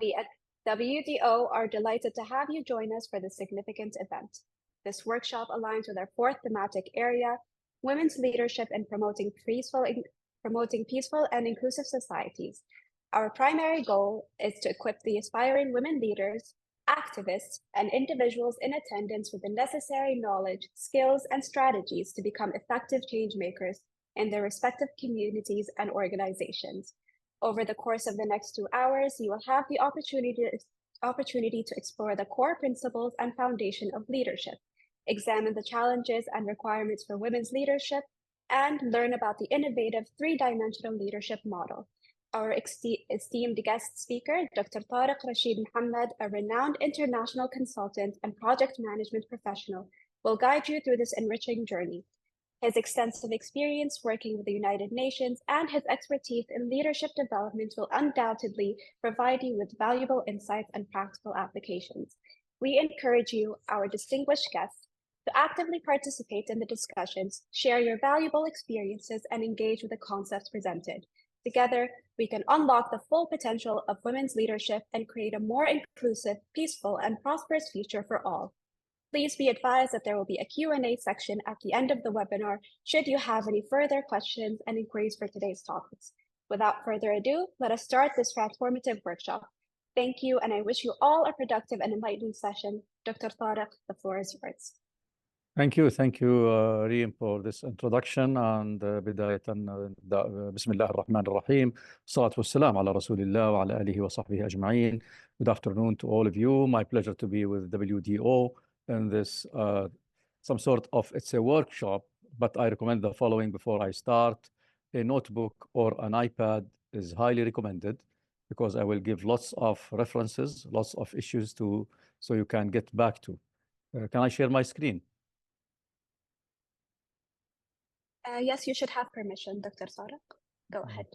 We at WDO are delighted to have you join us for this significant event. This workshop aligns with our fourth thematic area, women's leadership in promoting peaceful and inclusive societies. Our primary goal is to equip the aspiring women leaders, activists, and individuals in attendance with the necessary knowledge, skills, and strategies to become effective change makers in their respective communities and organizations. Over the course of the next 2 hours, you will have the opportunity to explore the core principles and foundation of leadership, examine the challenges and requirements for women's leadership, and learn about the innovative three-dimensional leadership model. Our esteemed guest speaker, Dr. Tareq Rasheed Mohammed, a renowned international consultant and project management professional, will guide you through this enriching journey. His extensive experience working with the United Nations and his expertise in leadership development will undoubtedly provide you with valuable insights and practical applications. We encourage you, our distinguished guests, to actively participate in the discussions, share your valuable experiences, and engage with the concepts presented. Together, we can unlock the full potential of women's leadership and create a more inclusive, peaceful, and prosperous future for all. Please be advised that there will be a Q&A section at the end of the webinar should you have any further questions and inquiries for today's topics. Without further ado, let us start this transformative workshop. Thank you, and I wish you all a productive and enlightening session. Dr. Tareq, the floor is yours. Thank you, Reem, for this introduction. And بداية بسم الله الرحمن الرحيم الصلاة والسلام على رسول الله وعلى آله وصحبه أجمعين. Good afternoon to all of you. My pleasure to be with WDO in this some sort of, it's a workshop, but I recommend the following before I start. A notebook or an iPad is highly recommended because I will give lots of references, lots of issues so you can get back to. Can I share my screen? Yes, you should have permission, Dr. Tareq. Go ahead.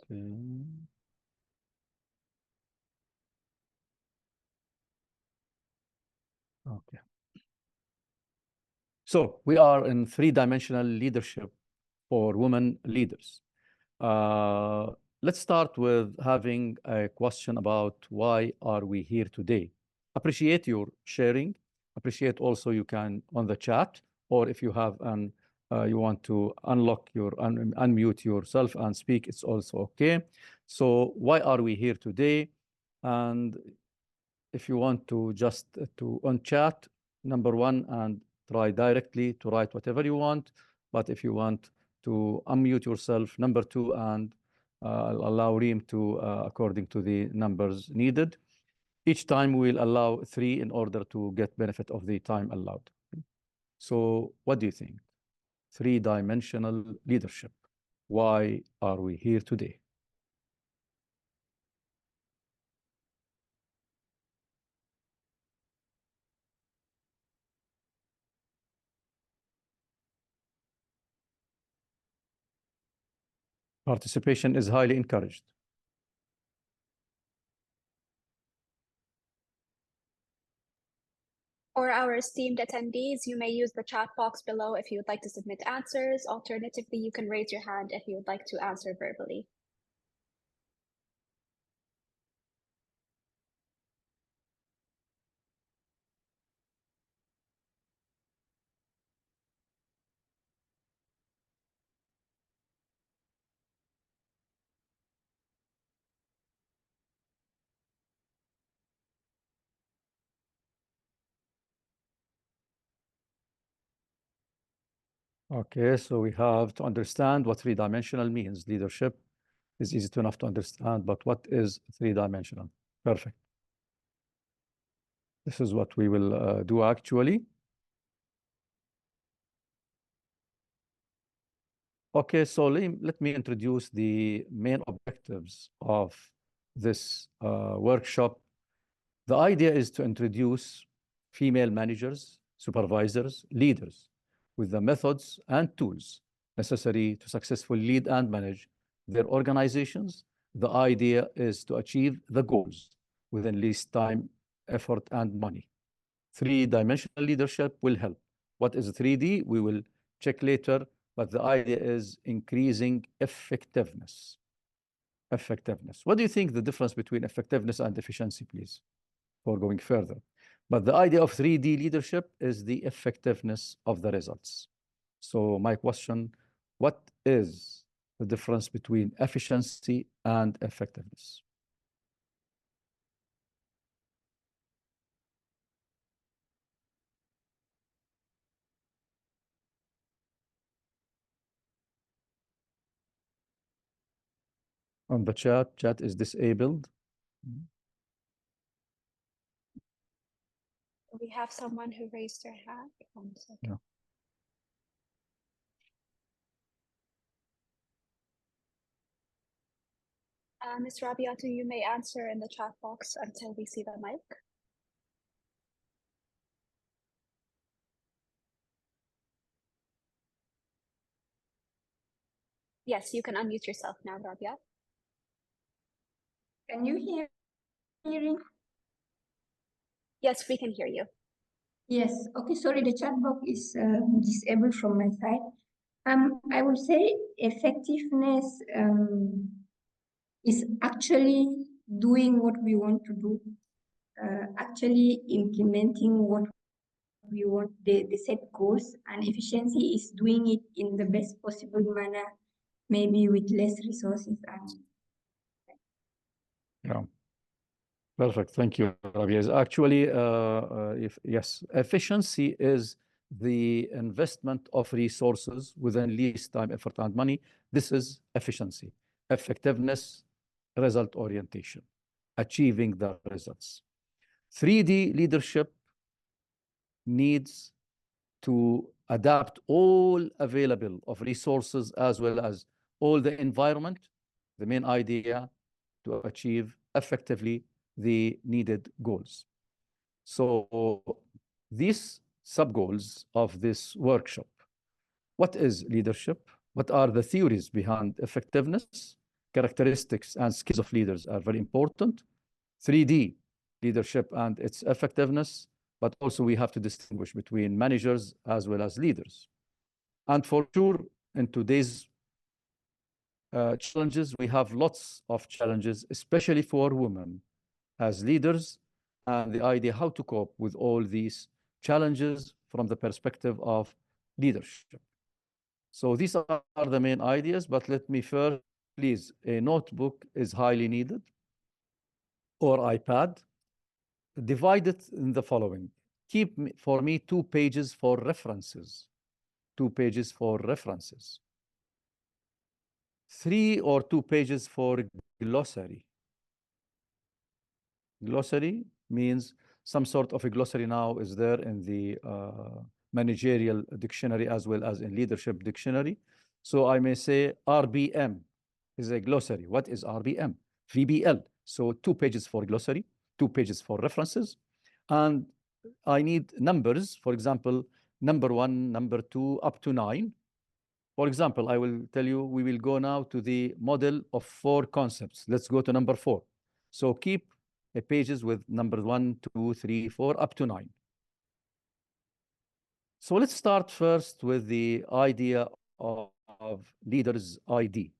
Okay. So we are in three-dimensional leadership for women leaders. Let's start with having a question about why are we here today. Appreciate your sharing. Appreciate also you can on the chat, or if you have an you want to unmute yourself and speak, it's also okay. So why are we here today? And if you want to just on chat, number one, and try directly to write whatever you want. But if you want to unmute yourself, number two, and I'll allow Reem to according to the numbers needed. Each time we'll allow 3 in order to get benefit of the time allowed. So what do you think? Three-dimensional leadership. Why are we here today? Participation is highly encouraged. For our esteemed attendees, you may use the chat box below if you would like to submit answers. Alternatively, you can raise your hand if you would like to answer verbally. Okay, so we have to understand what three-dimensional means. Leadership is easy enough to understand, but what is three-dimensional? Perfect. This is what we will do actually. Okay, so let me introduce the main objectives of this workshop. The idea is to introduce female managers, supervisors, leaders with the methods and tools necessary to successfully lead and manage their organizations. The idea is to achieve the goals within least time, effort, and money. Three-dimensional leadership will help. What is 3D? We will check later, but the idea is increasing effectiveness. effectiveness. What do you think the difference between effectiveness and efficiency, please, for going further? But the idea of 3D leadership is the effectiveness of the results. So my question, what is the difference between efficiency and effectiveness? On the chat is disabled. We have someone who raised their hand. 1 second. Yeah. Ms. Rabiatu, you may answer in the chat box until we see the mic. Yes, you can unmute yourself now, Rabia. Can you hear me? Yes, we can hear you. Yes. Okay. Sorry, the chat box is disabled from my side. I would say effectiveness is actually doing what we want to do, actually implementing what we want, the set goals, and efficiency is doing it in the best possible manner, maybe with less resources. Yeah. Perfect. Thank you, Rabia. Actually, yes, efficiency is the investment of resources within least time, effort, and money. This is efficiency. Effectiveness, result orientation, achieving the results. 3D leadership needs to adapt all available of resources as well as all the environment, the main idea to achieve effectively the needed goals. So these sub-goals of this workshop, what is leadership? What are the theories behind effectiveness? Characteristics and skills of leaders are very important. 3D leadership and its effectiveness, but also we have to distinguish between managers as well as leaders. And for sure, in today's challenges, we have lots of challenges, especially for women as leaders, and the idea how to cope with all these challenges from the perspective of leadership. So these are the main ideas, but let me first, please, a notebook is highly needed, or iPad. Divide it in the following. Keep for me 2 pages for references. 2 pages for references. 3 or 2 pages for glossary. Glossary means some sort of a glossary now is there in the managerial dictionary as well as in leadership dictionary. So I may say RBM is a glossary. What is RBM? VBL. So 2 pages for glossary, 2 pages for references. And I need numbers, for example, number 1, number 2, up to 9. For example, I will tell you, we will go now to the model of 4 concepts. Let's go to number 4. So keep pages with number 1, 2, 3, 4, up to 9. So let's start first with the idea of leaders' ID.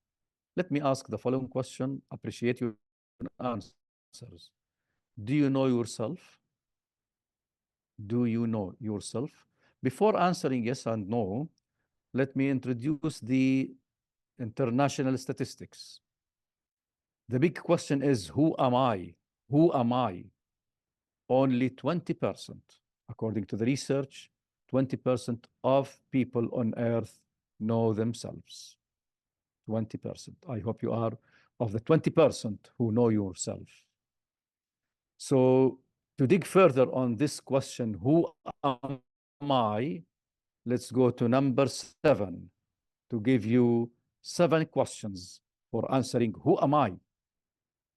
Let me ask the following question. Appreciate your answers. Do you know yourself? Do you know yourself? Before answering yes and no, let me introduce the international statistics. The big question is, who am I? Who am I? Only 20%, according to the research, 20% of people on Earth know themselves. 20%. I hope you are of the 20% who know yourself. So to dig further on this question, who am I? Let's go to number 7 to give you 7 questions for answering who am I?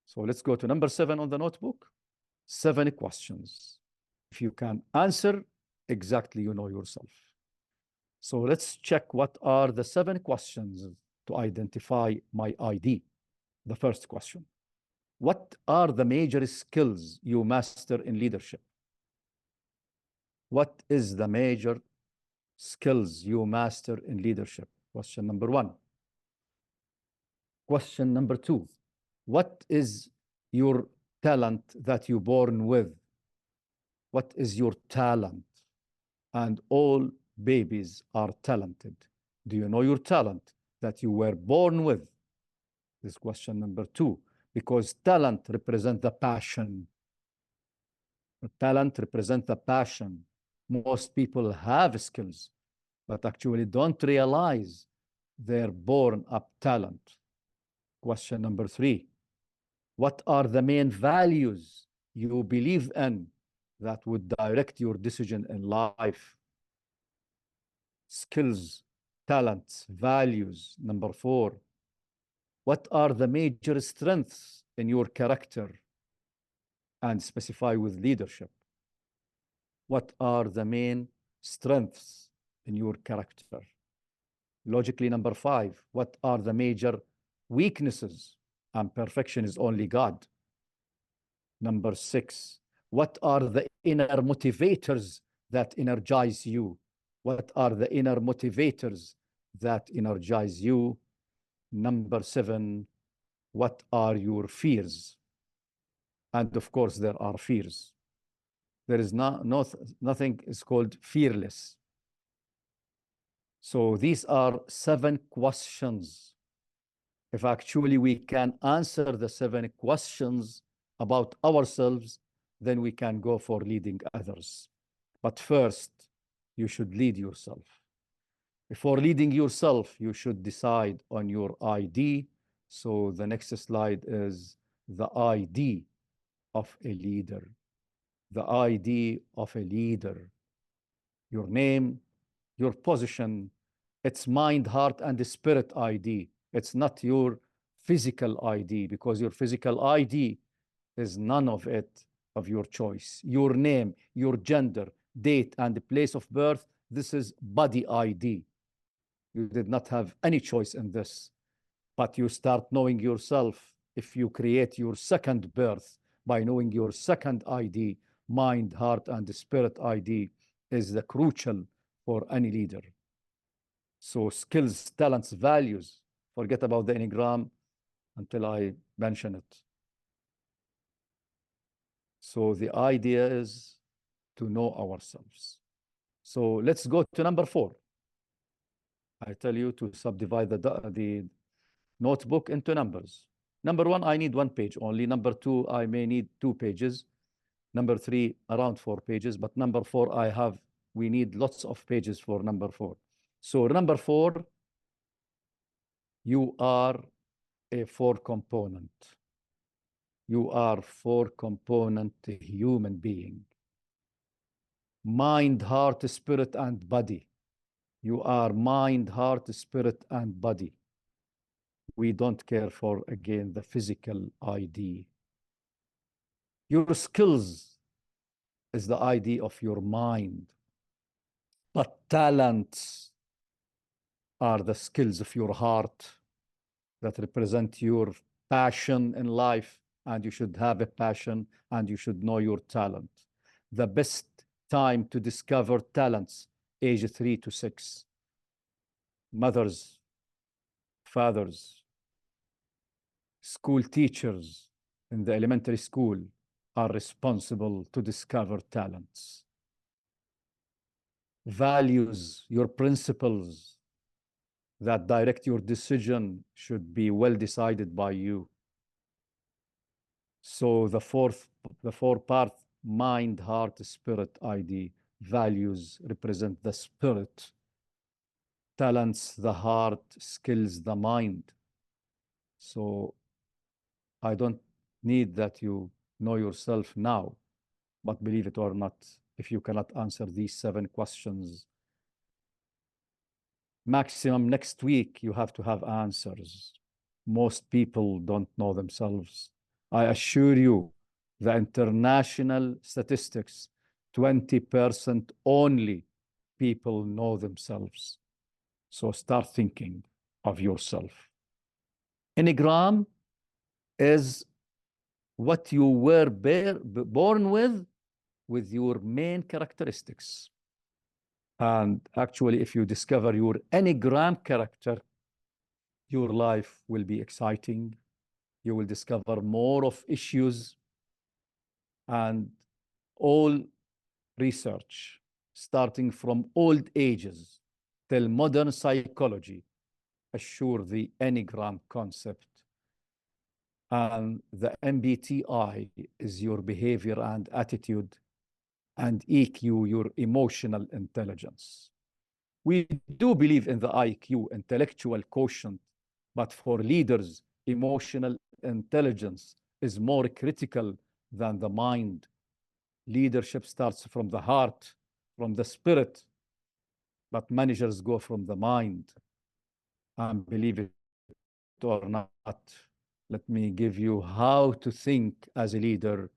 So let's go to number 7 on the notebook. 7 questions. If you can answer exactly, you know yourself. So let's check what are the 7 questions to identify my ID. The first question. What are the major skills you master in leadership? What is the major skills you master in leadership? Question number 1. Question number 2. What is your talent that you're born with? What is your talent? And all babies are talented. Do you know your talent that you were born with? This is question number 2, because talent represents the passion. Talent represents the passion. Most people have skills, but actually don't realize they're born up talent. Question number 3, what are the main values you believe in that would direct your decision in life? Skills, talents, values. Number 4, what are the major strengths in your character? And specify with leadership. What are the main strengths in your character? Logically, number 5, what are the major weaknesses? And perfection is only God. Number 6, what are the inner motivators that energize you? What are the inner motivators that energize you? Number 7, what are your fears? And of course, there are fears. There is nothing is called fearless. So these are 7 questions. If actually we can answer the 7 questions about ourselves, then we can go for leading others. But first, you should lead yourself. Before leading yourself, you should decide on your ID. So the next slide is the ID of a leader. The ID of a leader. Your name, your position, it's mind, heart, and spirit ID. It's not your physical ID, because your physical ID is none of it of your choice. Your name, your gender, date, and place of birth, this is body ID. You did not have any choice in this, but you start knowing yourself if you create your second birth by knowing your second ID. Mind, heart, and spirit ID is the crucial for any leader. So skills, talents, values, forget about the Enneagram until I mention it. So the idea is to know ourselves. So let's go to number 4. I tell you to subdivide the notebook into numbers. Number 1, I need 1 page only. Number 2, I may need 2 pages. Number 3, around 4 pages. But number 4, we need lots of pages for number 4. So number 4, you are a 4-component. You are 4-component human being. Mind, heart, spirit, and body. You are mind, heart, spirit, and body. We don't care for, again, the physical ID. Your skills is the ID of your mind. But talents are the skills of your heart that represent your passion in life, and you should have a passion and you should know your talent. The best time to discover talents, age 3 to 6. Mothers, fathers, school teachers in the elementary school are responsible to discover talents. Values, your principles that direct your decision should be well decided by you. So the 4-part mind, heart, spirit ID. Values represent the spirit. Talents, the heart. Skills, the mind. So I don't need that you know yourself now, but believe it or not, if you cannot answer these 7 questions, maximum next week, you have to have answers. Most people don't know themselves. I assure you, the international statistics, 20% only people know themselves. So start thinking of yourself. Enneagram is what you were born with your main characteristics. And actually, if you discover your Enneagram character, your life will be exciting. you will discover more of issues, and all research, starting from old ages till modern psychology, assure the Enneagram concept. And the MBTI is your behavior and attitude, and EQ, your emotional intelligence. We do believe in the IQ, intellectual quotient, but for leaders, emotional intelligence is more critical than the mind. Leadership starts from the heart, from the spirit, but managers go from the mind. And believe it or not, let me give you how to think as a leader.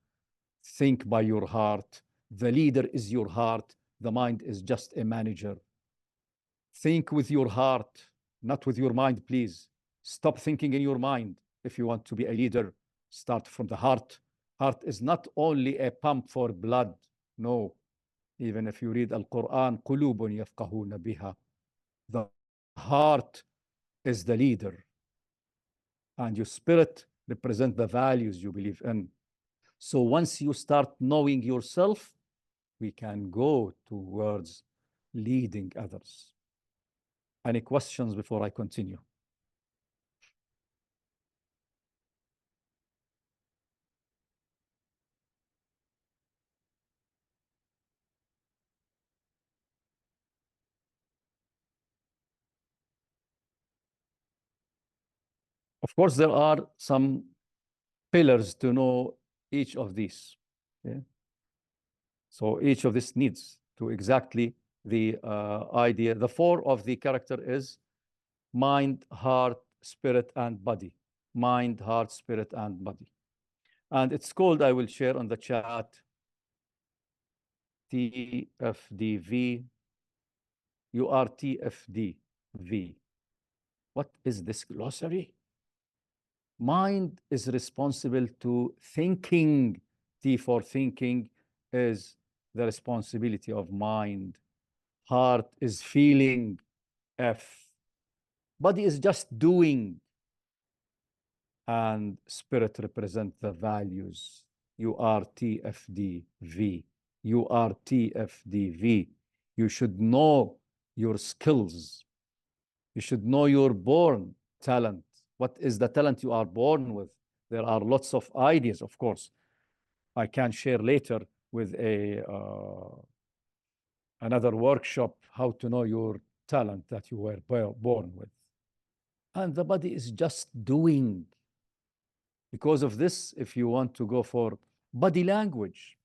Think by your heart. The leader is your heart. The mind is just a manager. Think with your heart, not with your mind, please. Stop thinking in your mind. If you want to be a leader, start from the heart. Heart is not only a pump for blood. No. Even if you read Al-Quran, قُلُوبٌ يَفْقَهُونَ بِهَا. The heart is the leader. And your spirit represents the values you believe in. So once you start knowing yourself, we can go towards leading others. Any questions before I continue? Of course, there are some pillars to know each of these. Yeah? So each of these needs to exactly the idea. The four of the character is mind, heart, spirit, and body. Mind, heart, spirit, and body. And it's called, I will share on the chat, TFDV. You are TFDV. What is this glossary? Mind is responsible to thinking. T for thinking is the responsibility of mind. Heart is feeling. F. Body is just doing. And spirit represent the values. You are TFDV. You are TFDV. You should know your skills. You should know your born talent. What is the talent you are born with? There are lots of ideas, of course. I can share later with another workshop how to know your talent that you were born with. And the body is just doing. Because of this, if you want to go for body language,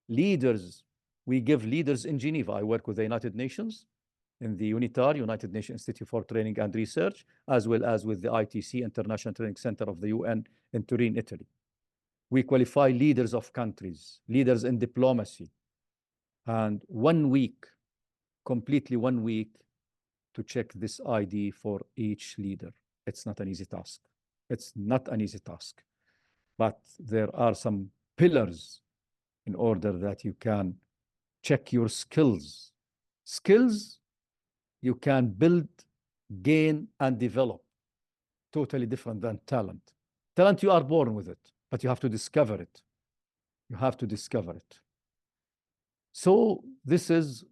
leaders, we give leaders in Geneva. I work with the United Nations in the UNITAR, United Nations Institute for Training and Research, as well as with the ITC, International Training Center of the UN in Turin, Italy. We qualify leaders of countries, leaders in diplomacy, and 1 week, completely 1 week, to check this ID for each leader. It's not an easy task. It's not an easy task. But there are some pillars in order that you can check your skills. Skills you can build, gain, and develop. Totally different than talent. Talent, you are born with it, but you have to discover it. You have to discover it. So this is,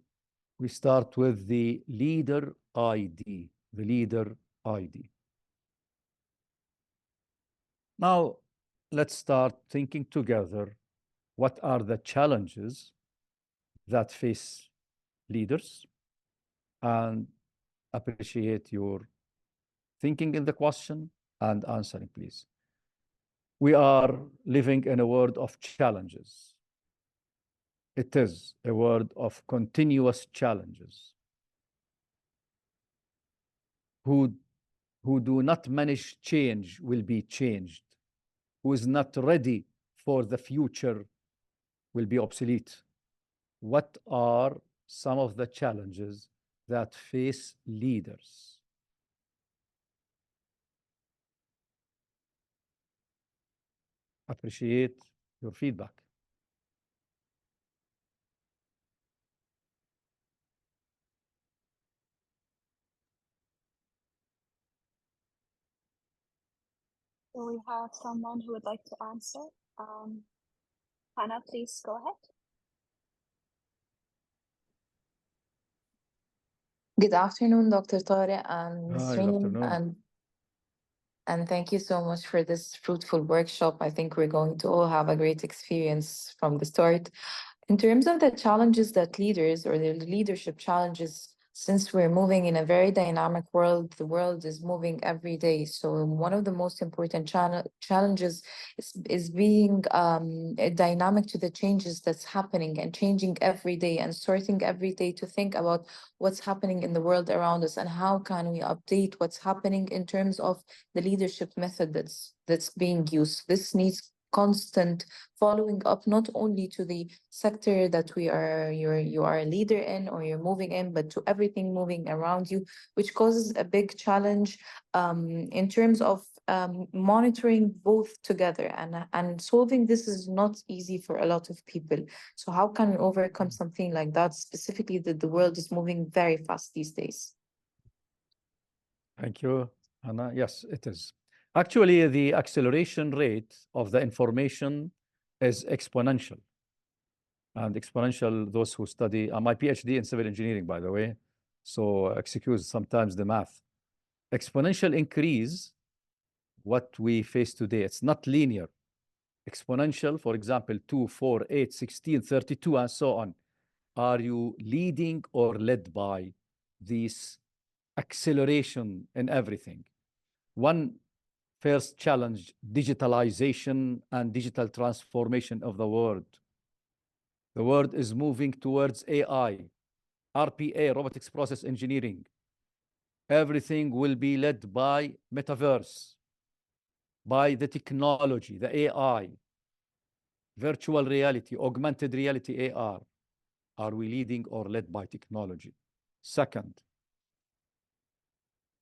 we start with the leader ID, the leader ID. Now, let's start thinking together, what are the challenges that face leaders? And appreciate your thinking in the question and answering, please. We are living in a world of challenges. It is a world of continuous challenges. Who do not manage change will be changed. Who is not ready for the future will be obsolete. What are some of the challenges that face leaders? Appreciate your feedback. So we have someone who would like to answer. Hannah, please go ahead. Good afternoon, Dr. Tariq and Ms. Hi, good Reem, afternoon. and thank you so much for this fruitful workshop. I think we're going to all have a great experience from the start. In terms of the challenges that leaders or the leadership challenges, since we're moving in a very dynamic world, the world is moving every day. So one of the most important challenges is being dynamic to the changes that's happening and changing every day and starting every day to think about what's happening in the world around us and how can we update what's happening in terms of the leadership method that's being used. This needs constant following up not only to the sector that you are a leader in or you're moving in, but to everything moving around you, which causes a big challenge in terms of monitoring both together, and solving this is not easy for a lot of people. So how can we overcome something like that, specifically that the world is moving very fast these days? Thank you, Anna. Yes, it is. Actually, the acceleration rate of the information is exponential. And exponential, those who study, my PhD in civil engineering, by the way, so excuse sometimes the math. Exponential increase, what we face today, it's not linear. Exponential, for example, 2, 4, 8, 16, 32, and so on. Are you leading or led by this acceleration in everything? One first challenge, digitalization and digital transformation of the world. The world is moving towards AI, RPA, robotics process engineering. Everything will be led by metaverse, by the technology, the AI, virtual reality, augmented reality, AR. Are we leading or led by technology? Second,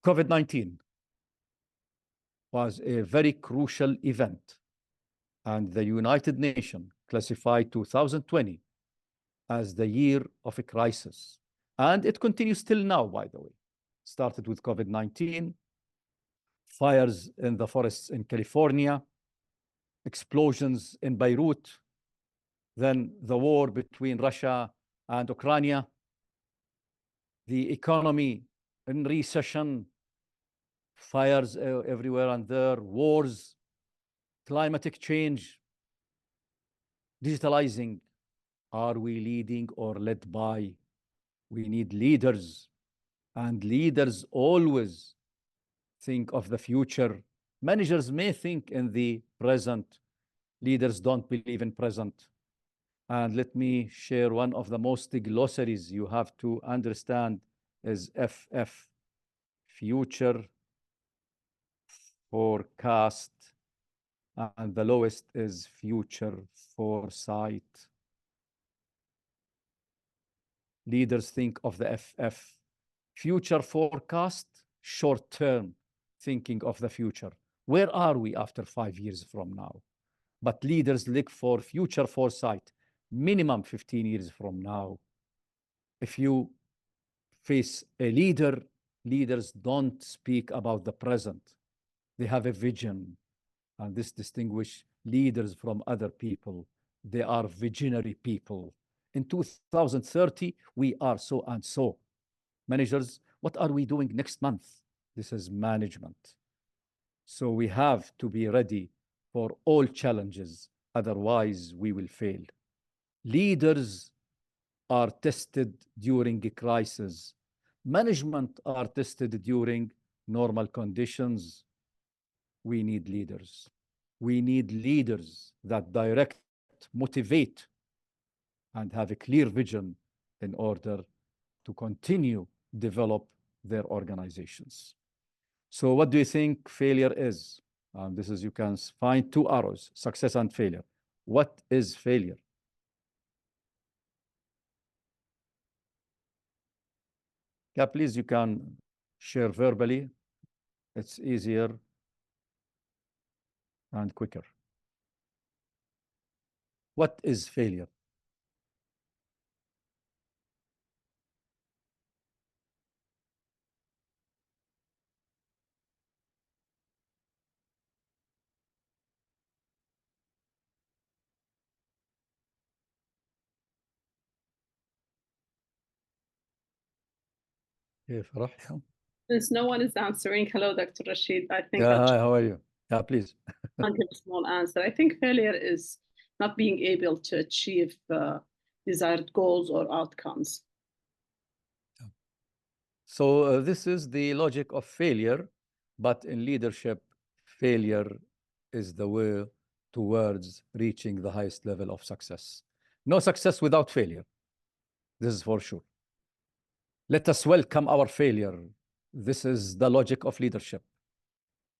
COVID-19 was a very crucial event, and the United Nations classified 2020 as the year of a crisis. And it continues till now, by the way. Started with COVID-19, fires in the forests in California, explosions in Beirut, then the war between Russia and Ukraine, the economy in recession, fires everywhere and there, wars, climatic change, digitalizing. Are we leading or led by? We need leaders, and leaders always think of the future. Managers may think in the present. Leaders don't believe in present. And let me share one of the most glossaries you have to understand is FF, future forecast, and the lowest is future foresight. Leaders think of the FF, future forecast, short term, thinking of the future. Where are we after 5 years from now? But leaders look for future foresight, minimum 15 years from now. If you face a leader, leaders don't speak about the present. They have a vision, and this distinguishes leaders from other people. They are visionary people. In 2030, we are so and so. Managers, what are we doing next month? This is management. So we have to be ready for all challenges, otherwise we will fail. Leaders are tested during a crisis. Management are tested during normal conditions. We need leaders. We need leaders that direct, motivate, and have a clear vision in order to continue develop their organizations. So what do you think failure is? This is, you can find 2 arrows, success and failure. What is failure? Yeah, please, you can share verbally. It's easier and quicker. What is failure? Yeah, Farah, yeah. Since no one is answering, hello, Dr. Rashid. I think Yeah, I'll hi, how are you? Yeah, please. give a small answer. I think failure is not being able to achieve desired goals or outcomes. So this is the logic of failure, but in leadership, failure is the way towards reaching the highest level of success. No success without failure. This is for sure. Let us welcome our failure. This is the logic of leadership.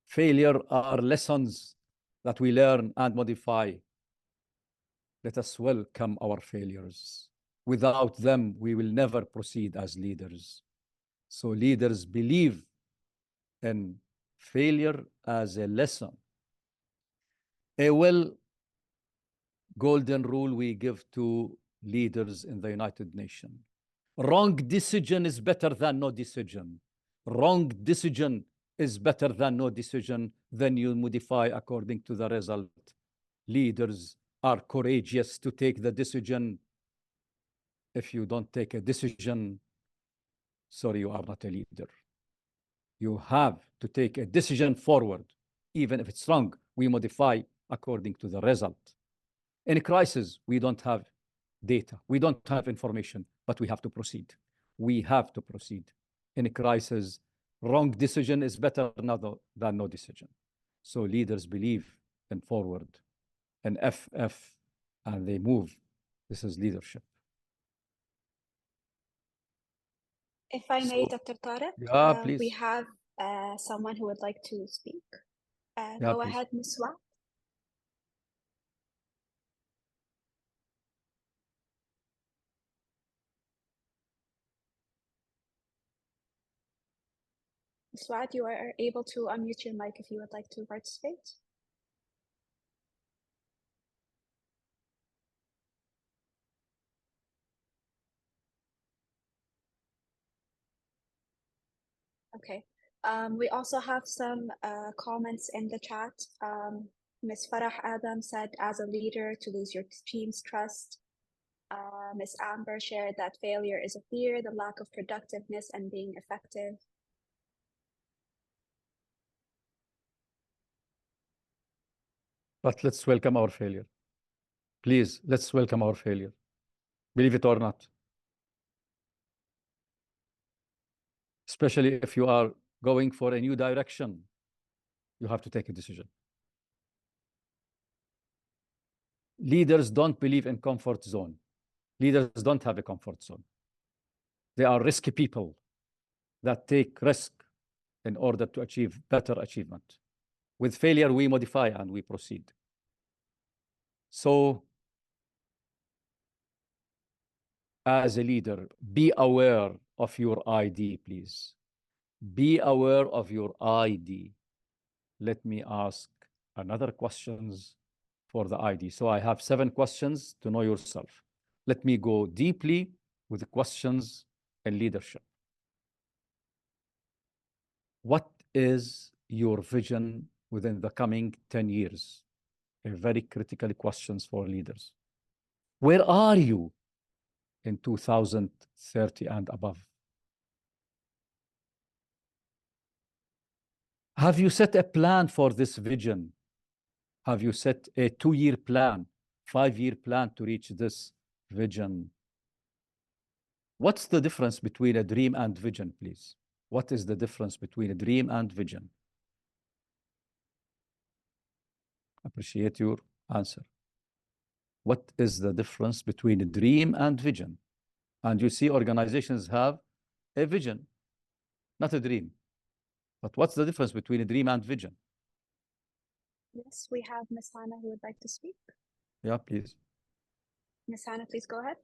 Failure are lessons that we learn and modify. Let us welcome our failures. Without them, we will never proceed as leaders. So leaders believe in failure as a lesson. A golden rule we give to leaders in the United Nations. Wrong decision is better than no decision. Wrong decision is better than no decision. Then you modify according to the result. Leaders are courageous to take the decision. If you don't take a decision, sorry, you are not a leader. You have to take a decision forward. Even if it's wrong, we modify according to the result. In a crisis, we don't have data, we don't have information, but we have to proceed. We have to proceed. In a crisis, wrong decision is better than no decision. So leaders believe in forward, in FF, and they move. This is leadership. If I may, So, Dr. Tareq, yeah, we please. have someone who would like to speak. Yeah, Go please. ahead, Ms. Swat. Ms. Swat, you are able to unmute your mic if you would like to participate. Okay. We also have some comments in the chat. Ms. Farah Adam said, as a leader, to lose your team's trust. Ms. Amber shared that failure is a fear, the lack of productiveness and being effective. But let's welcome our failure. Please, let's welcome our failure. Believe it or not. Especially if you are going for a new direction, you have to take a decision. Leaders don't believe in comfort zone. Leaders don't have a comfort zone. They are risky people that take risk in order to achieve better achievement. With failure, we modify and we proceed. So, as a leader, be aware of your ID, please. Be aware of your ID. Let me ask another questions for the ID. So I have 7 questions to know yourself. Let me go deeply with the questions in leadership. What is your vision within the coming 10 years? A very critical questions for leaders. Where are you in 2030 and above? Have you set a plan for this vision? Have you set a 2-year plan, 5-year plan to reach this vision? What's the difference between a dream and vision, please? What is the difference between a dream and vision? Appreciate your answer. What is the difference between a dream and vision? And you see organizations have a vision, not a dream. But what's the difference between a dream and vision? Yes, we have Ms. Hannah who would like to speak. Yeah, please. Ms. Hannah, please go ahead.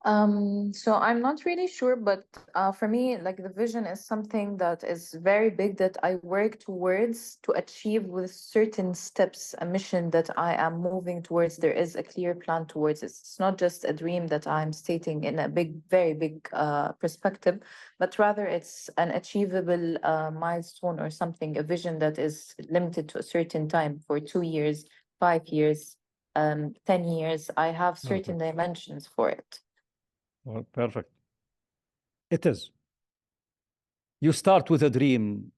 So I'm not really sure, but for me, like the vision is something that is very big that I work towards to achieve with certain steps, a mission that I am moving towards. There is a clear plan towards it. It's not just a dream that I'm stating in a big, very big perspective, but rather it's an achievable milestone or something, a vision that is limited to a certain time for 2 years, 5 years, 10 years. I have certain dimensions for it. Well, perfect. It is. You start with a dream,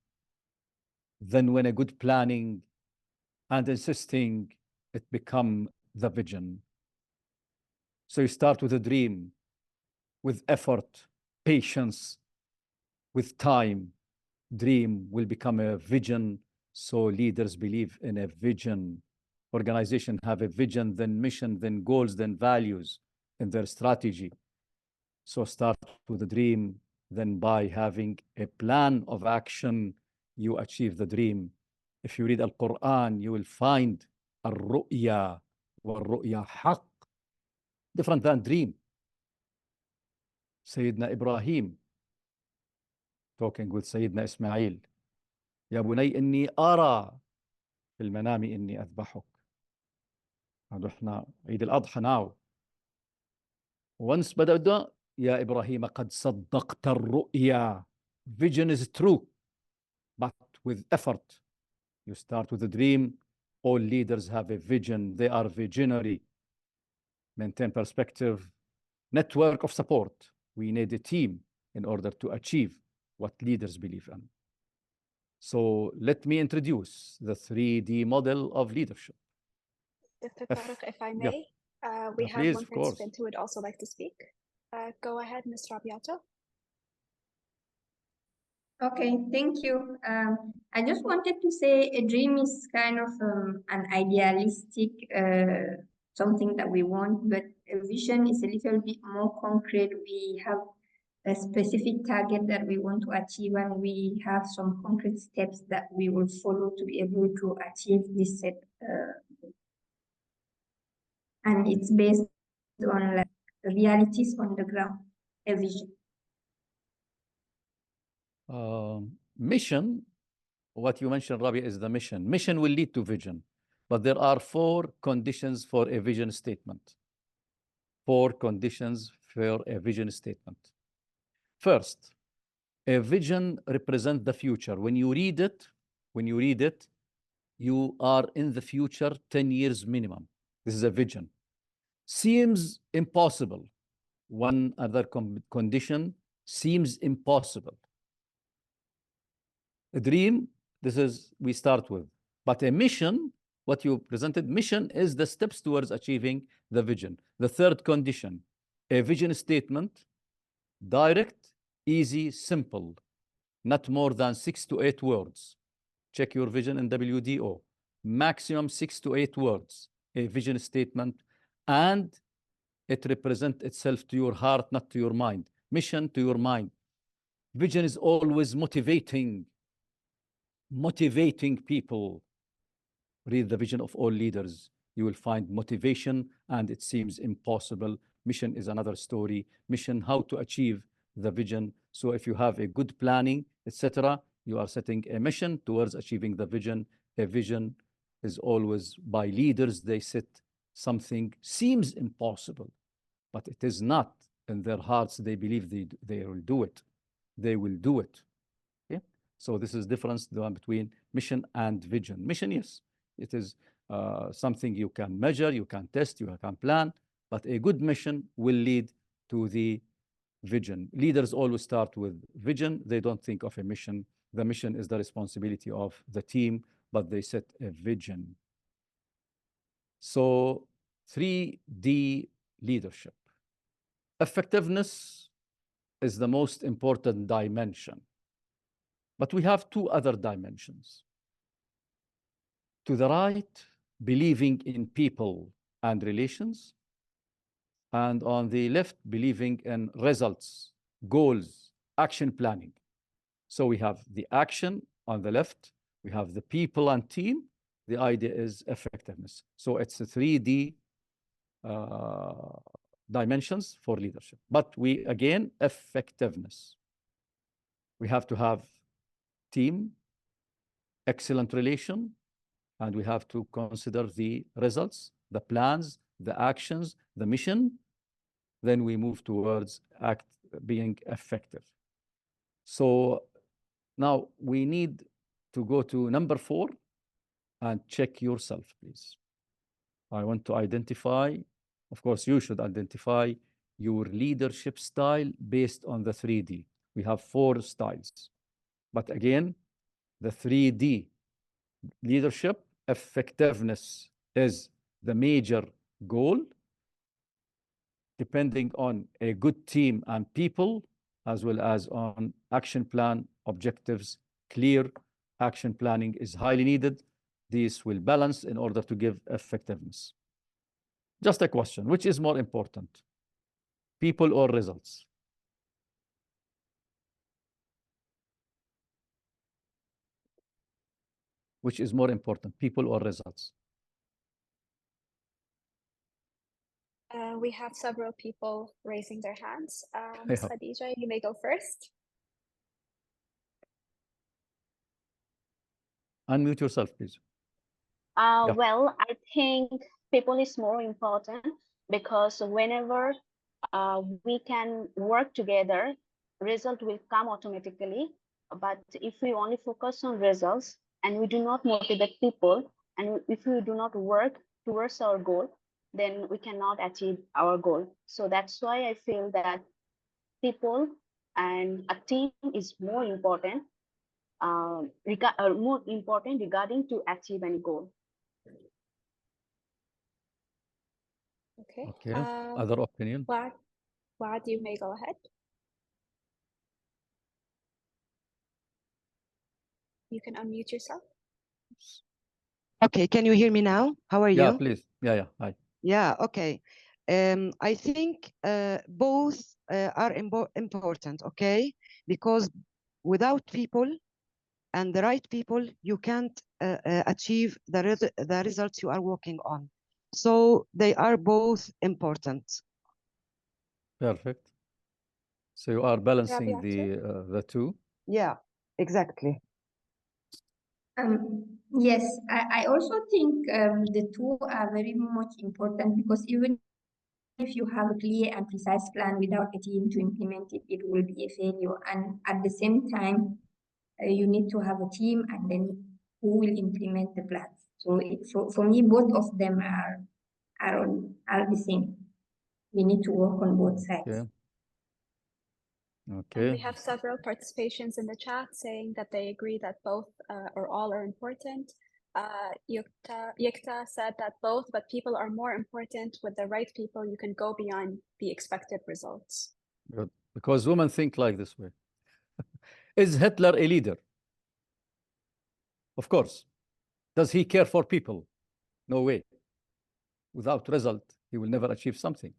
then when a good planning and insisting, it become the vision. So you start with a dream, with effort, patience, with time. Dream will become a vision. So leaders believe in a vision. Organization have a vision, then mission, then goals, then values in their strategy. So start with a dream, then by having a plan of action, you achieve the dream. If you read Al-Quran, you will find الرؤيا والرؤيا حق, different than dream. Sayyidina Ibrahim talking with Sayyidina Ismail, يا بني إني أرى في المنام إني أذبحك. احنا عيد الأضحى now. Once بدأ يا إبراهيم قد صدقت الرؤيا. Vision is true, but with effort. You start with a dream. All leaders have a vision. They are visionary. Maintain perspective. Network of support. We need a team in order to achieve what leaders believe in. So let me introduce the 3D model of leadership. Dr. Tareq, if I may, we have please, one of course. participant who would also like to speak. Go ahead, Ms. Rabiato. Okay, thank you. I just wanted to say a dream is kind of an idealistic something that we want, but a vision is a little bit more concrete. We have a specific target that we want to achieve, and we have some concrete steps that we will follow to be able to achieve this set. And it's based on like realities on the ground, a vision. Mission, what you mentioned, Rabia, is the mission. Mission will lead to vision, but there are 4 conditions for a vision statement. 4 conditions for a vision statement. First, a vision represents the future. When you read it, you are in the future 10 years minimum. This is a vision. Seems impossible. One other condition, seems impossible. A dream, this is we start with. But a mission, what you presented, mission is the steps towards achieving the vision. The third condition, a vision statement, direct, easy, simple, not more than 6 to 8 words. Check your vision in WDO. Maximum 6 to 8 words, a vision statement, and it represents itself to your heart, not to your mind. Mission to your mind. Vision is always motivating people. Read the vision of all leaders. You will find motivation, and it seems impossible. Mission is another story. Mission, how to achieve the vision. So if you have a good planning, etc., you are setting a mission towards achieving the vision. A vision is always by leaders. They set something seems impossible, but it is not. In their hearts, they believe they will do it. They will do it. Okay? So this is difference between mission and vision. Mission, yes, it is something you can measure, you can test, you can plan, but a good mission will lead to the vision. Leaders always start with vision. They don't think of a mission. The mission is the responsibility of the team, but they set a vision. So 3D leadership. Effectiveness is the most important dimension. But we have 2 other dimensions. To the right, believing in people and relations. And on the left, believing in results, goals, action planning. So we have the action on the left. We have the people and team. The idea is effectiveness. So it's a 3D dimensions for leadership. But we, again, effectiveness. We have to have team, excellent relation, and we have to consider the results, the plans, the actions, the mission. Then we move towards being effective. So now we need to go to number 4 and check yourself, please. I want to identify, of course, you should identify your leadership style based on the 3D. We have 4 styles. But again, the 3D leadership, effectiveness is the major goal, depending on a good team and people, as well as on action plan, objectives, clear action planning is highly needed. These will balance in order to give effectiveness. Just a question, which is more important, people or results? Which is more important, people or results? We have several people raising their hands. Yeah. Khadija, you may go first. Unmute yourself, please. Yeah. Well, I think people is more important because whenever we can work together, result will come automatically. But if we only focus on results and we do not motivate people, and if we do not work towards our goal, then we cannot achieve our goal. So that's why I feel that people and a team is more important, more important regarding to achieve any goal. Okay. Okay. Other opinion? Wad, you may go ahead. You can unmute yourself. Okay, can you hear me now? How are Yeah, you? please. Yeah. Hi. Yeah, okay. I think both are important, okay? Because without people and the right people, you can't achieve the results you are working on. So they are both important. Perfect. So you are balancing Rabia, the two. Yeah, exactly. Yes, I also think the two are very much important because even if you have a clear and precise plan without a team to implement it, it will be a failure. And at the same time, you need to have a team and then who will implement the plans. So for me, both of them are the same. We need to work on both sides. Okay. And Okay. we have several participations in the chat saying that they agree that both or all are important. Yekta said that both, but people are more important. With the right people, you can go beyond the expected results. Good. Because women think like this way. Is Hitler a leader? Of course. Does he care for people? No way. Without result, he will never achieve something.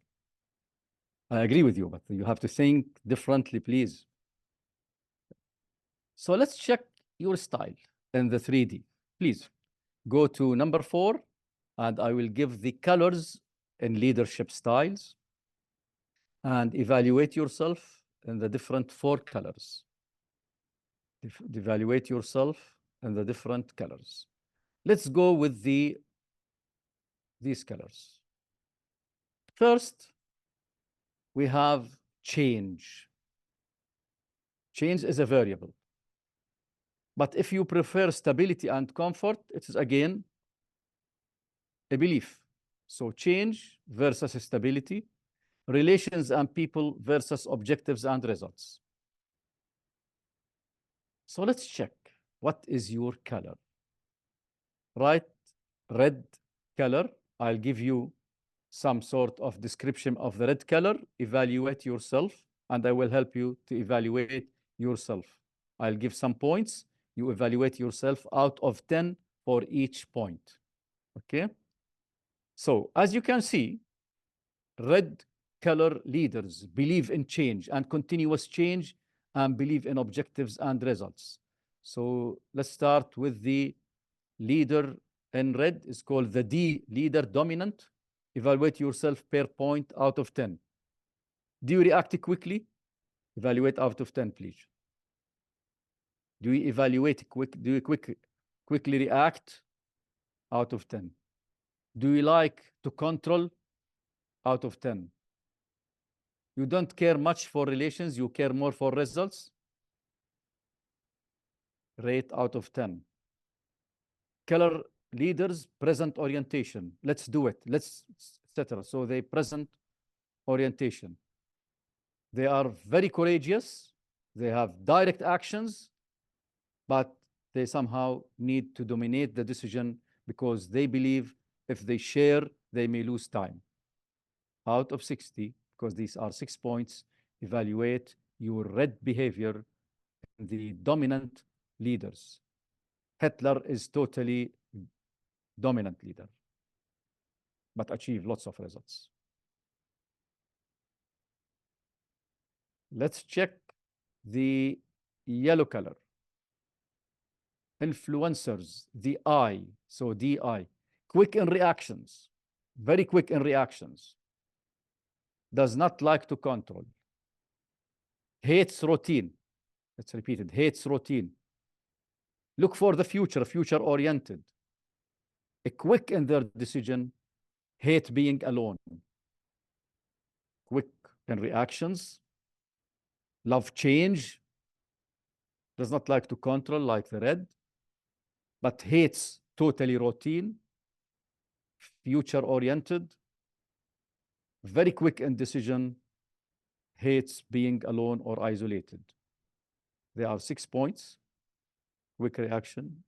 I agree with you, but you have to think differently, please. So let's check your style in the 3D. Please go to number 4, and I will give the colors in leadership styles and evaluate yourself in the different 4 colors. Evaluate yourself in the different colors. Let's go with these colors. First, we have change. Change is a variable. But if you prefer stability and comfort, it is again a belief. So change versus stability, relations and people versus objectives and results. So let's check. What is your color? Right, red color. I'll give you some sort of description of the red color. Evaluate yourself, and I will help you to evaluate yourself. I'll give some points. You evaluate yourself out of 10 for each point. Okay? So, as you can see, red color leaders believe in change and continuous change and believe in objectives and results. So, let's start with the leader in red. It's called the D leader, dominant. Evaluate yourself per point out of 10. Do you react quickly? Evaluate out of 10, please. Do you evaluate do you quickly react? Out of 10. Do you like to control? Out of 10. You don't care much for relations, you care more for results? Rate out of 10. Color leaders, present orientation. Let's do it. Let's, etc. So they present orientation. They are very courageous. They have direct actions. but they somehow need to dominate the decision because they believe if they share, they may lose time. Out of 60, because these are 6 points, evaluate your red behavior in the dominant leaders. Hitler is totally dominant leader, but achieve lots of results. Let's check the yellow color. Influencers, the I, so DI, quick in reactions, very quick in reactions, does not like to control, hates routine. Let's repeat it, hates routine. Look for the future, future-oriented. A quick in their decision, hate being alone. Quick in reactions, love change, does not like to control like the red, but hates totally routine, future-oriented, very quick in decision, hates being alone or isolated. There are 6 points. Quick reaction,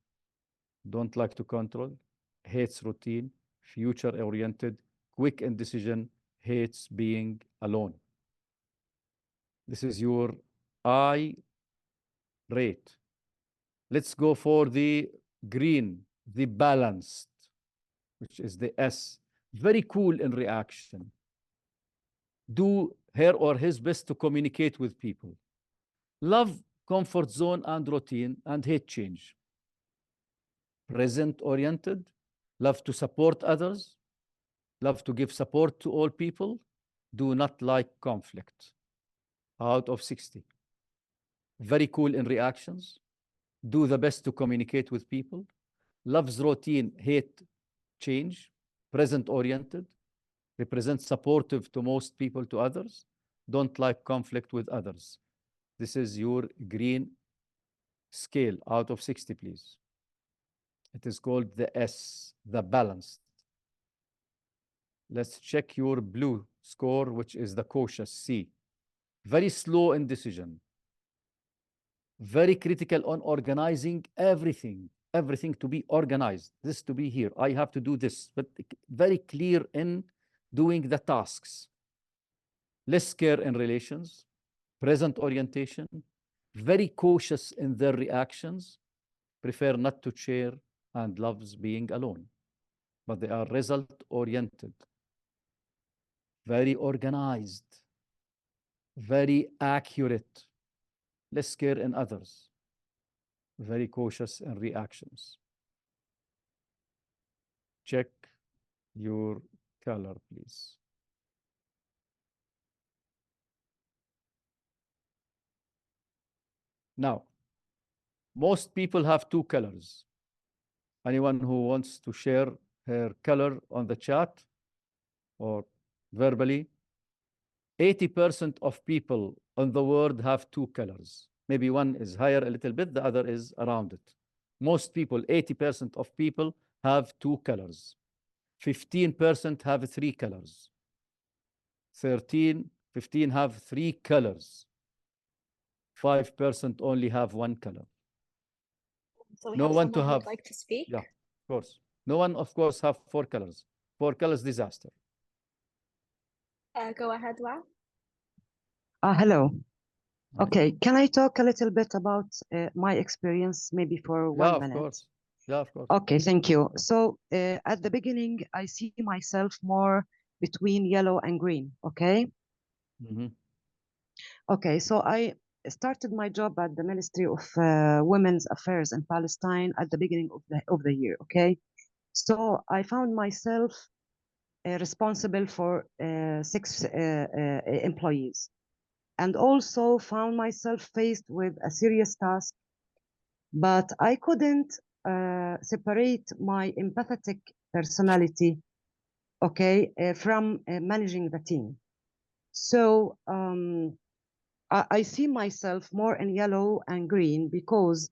don't like to control, hates routine, future-oriented, quick in decision, hates being alone. This is your I rate. Let's go for the green, the balanced, which is the S. Very cool in reaction. Do her or his best to communicate with people. Love comfort zone and routine and hate change. Present oriented, love to support others, love to give support to all people, do not like conflict. Out of 60. Very cool in reactions, do the best to communicate with people, loves routine, hate change, present oriented, represents supportive to most people, to others, don't like conflict with others. This is your green scale out of 60, please. It is called the S, the balanced. Let's check your blue score, which is the cautious C. Very slow in decision. Very critical on organizing everything to be organized. This to be here. I have to do this, but very clear in doing the tasks. Less care in relations, present orientation, very cautious in their reactions, prefer not to share, and loves being alone. But they are result-oriented, very organized, very accurate, less care in others, very cautious in reactions. Check your color, please. Now, most people have 2 colors. Anyone who wants to share her color on the chat or verbally? 80% of people on the world have 2 colors. Maybe one is higher a little bit, the other is around it. Most people, 80% of people have 2 colors. 15% have 3 colors. 15 have 3 colors. 5% only have 1 color. So we No have one someone to who have. would like to speak. Yeah, of course. No one, of course, have 4 colors. 4 colors, disaster. Go ahead, Wa. Hello. Hi. Okay, can I talk a little bit about my experience, maybe for Yeah, 1 of minute? course. Yeah, of course. Okay, thank you. So at the beginning, I see myself more between yellow and green, okay? Mhm. Okay, so I started my job at the Ministry of Women's Affairs in Palestine at the beginning of the year, okay? So I found myself responsible for 6 employees, and also found myself faced with a serious task, but I couldn't separate my empathetic personality, okay, from managing the team. So I see myself more in yellow and green because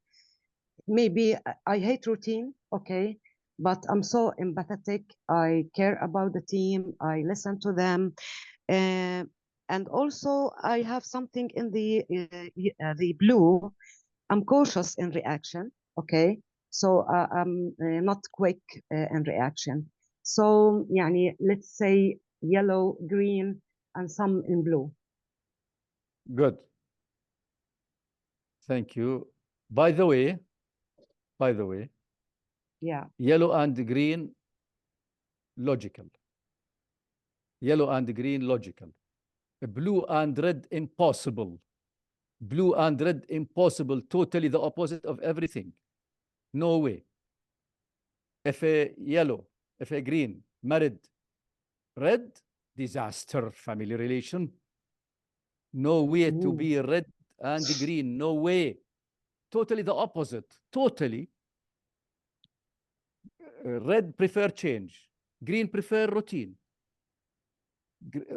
maybe I hate routine, okay, but I'm so empathetic. I care about the team. I listen to them. And also I have something in the blue I'm cautious in reaction, okay? So I'm not quick in reaction. So يعني, let's say yellow, green, and some in blue. Good. Thank you. By the way, Yeah. yellow and green, logical. Yellow and green, logical. Blue and red, impossible. Blue and red, impossible. Totally the opposite of everything. No way. If a yellow, if a green married red, disaster, family relation. No way to be red and green. No way. Totally the opposite. Totally. Red prefer change. Green prefer routine.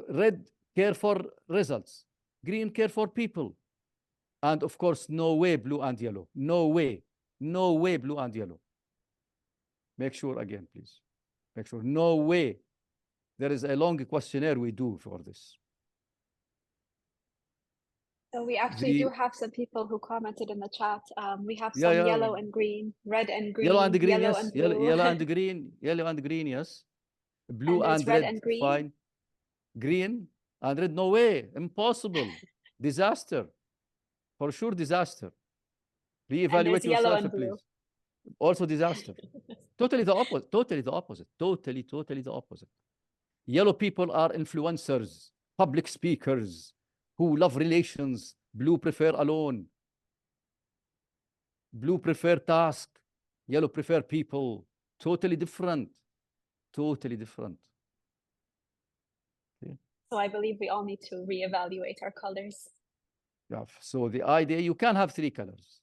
Red care for results. Green care for people. And of course, no way blue and yellow. No way. No way blue and yellow. Make sure again, please. Make sure. No way. There is a long questionnaire we do for this. So we actually do have some people who commented in the chat. We have some yellow and green, red and green, yellow and green, yellow yes. and blue. Yellow and green, yellow and green, yes. Blue and and red red, and green. fine. Green and red, no way, impossible. Disaster. For sure, disaster. Reevaluate yourself, please. Also disaster. Totally the opposite. Totally the opposite. Totally the opposite. Yellow people are influencers, public speakers who love relations. Blue prefer alone. Blue prefer task. Yellow prefer people. Totally different. Totally different. Okay. So I believe we all need to reevaluate our colors. Yeah. So the idea, you can have 3 colors,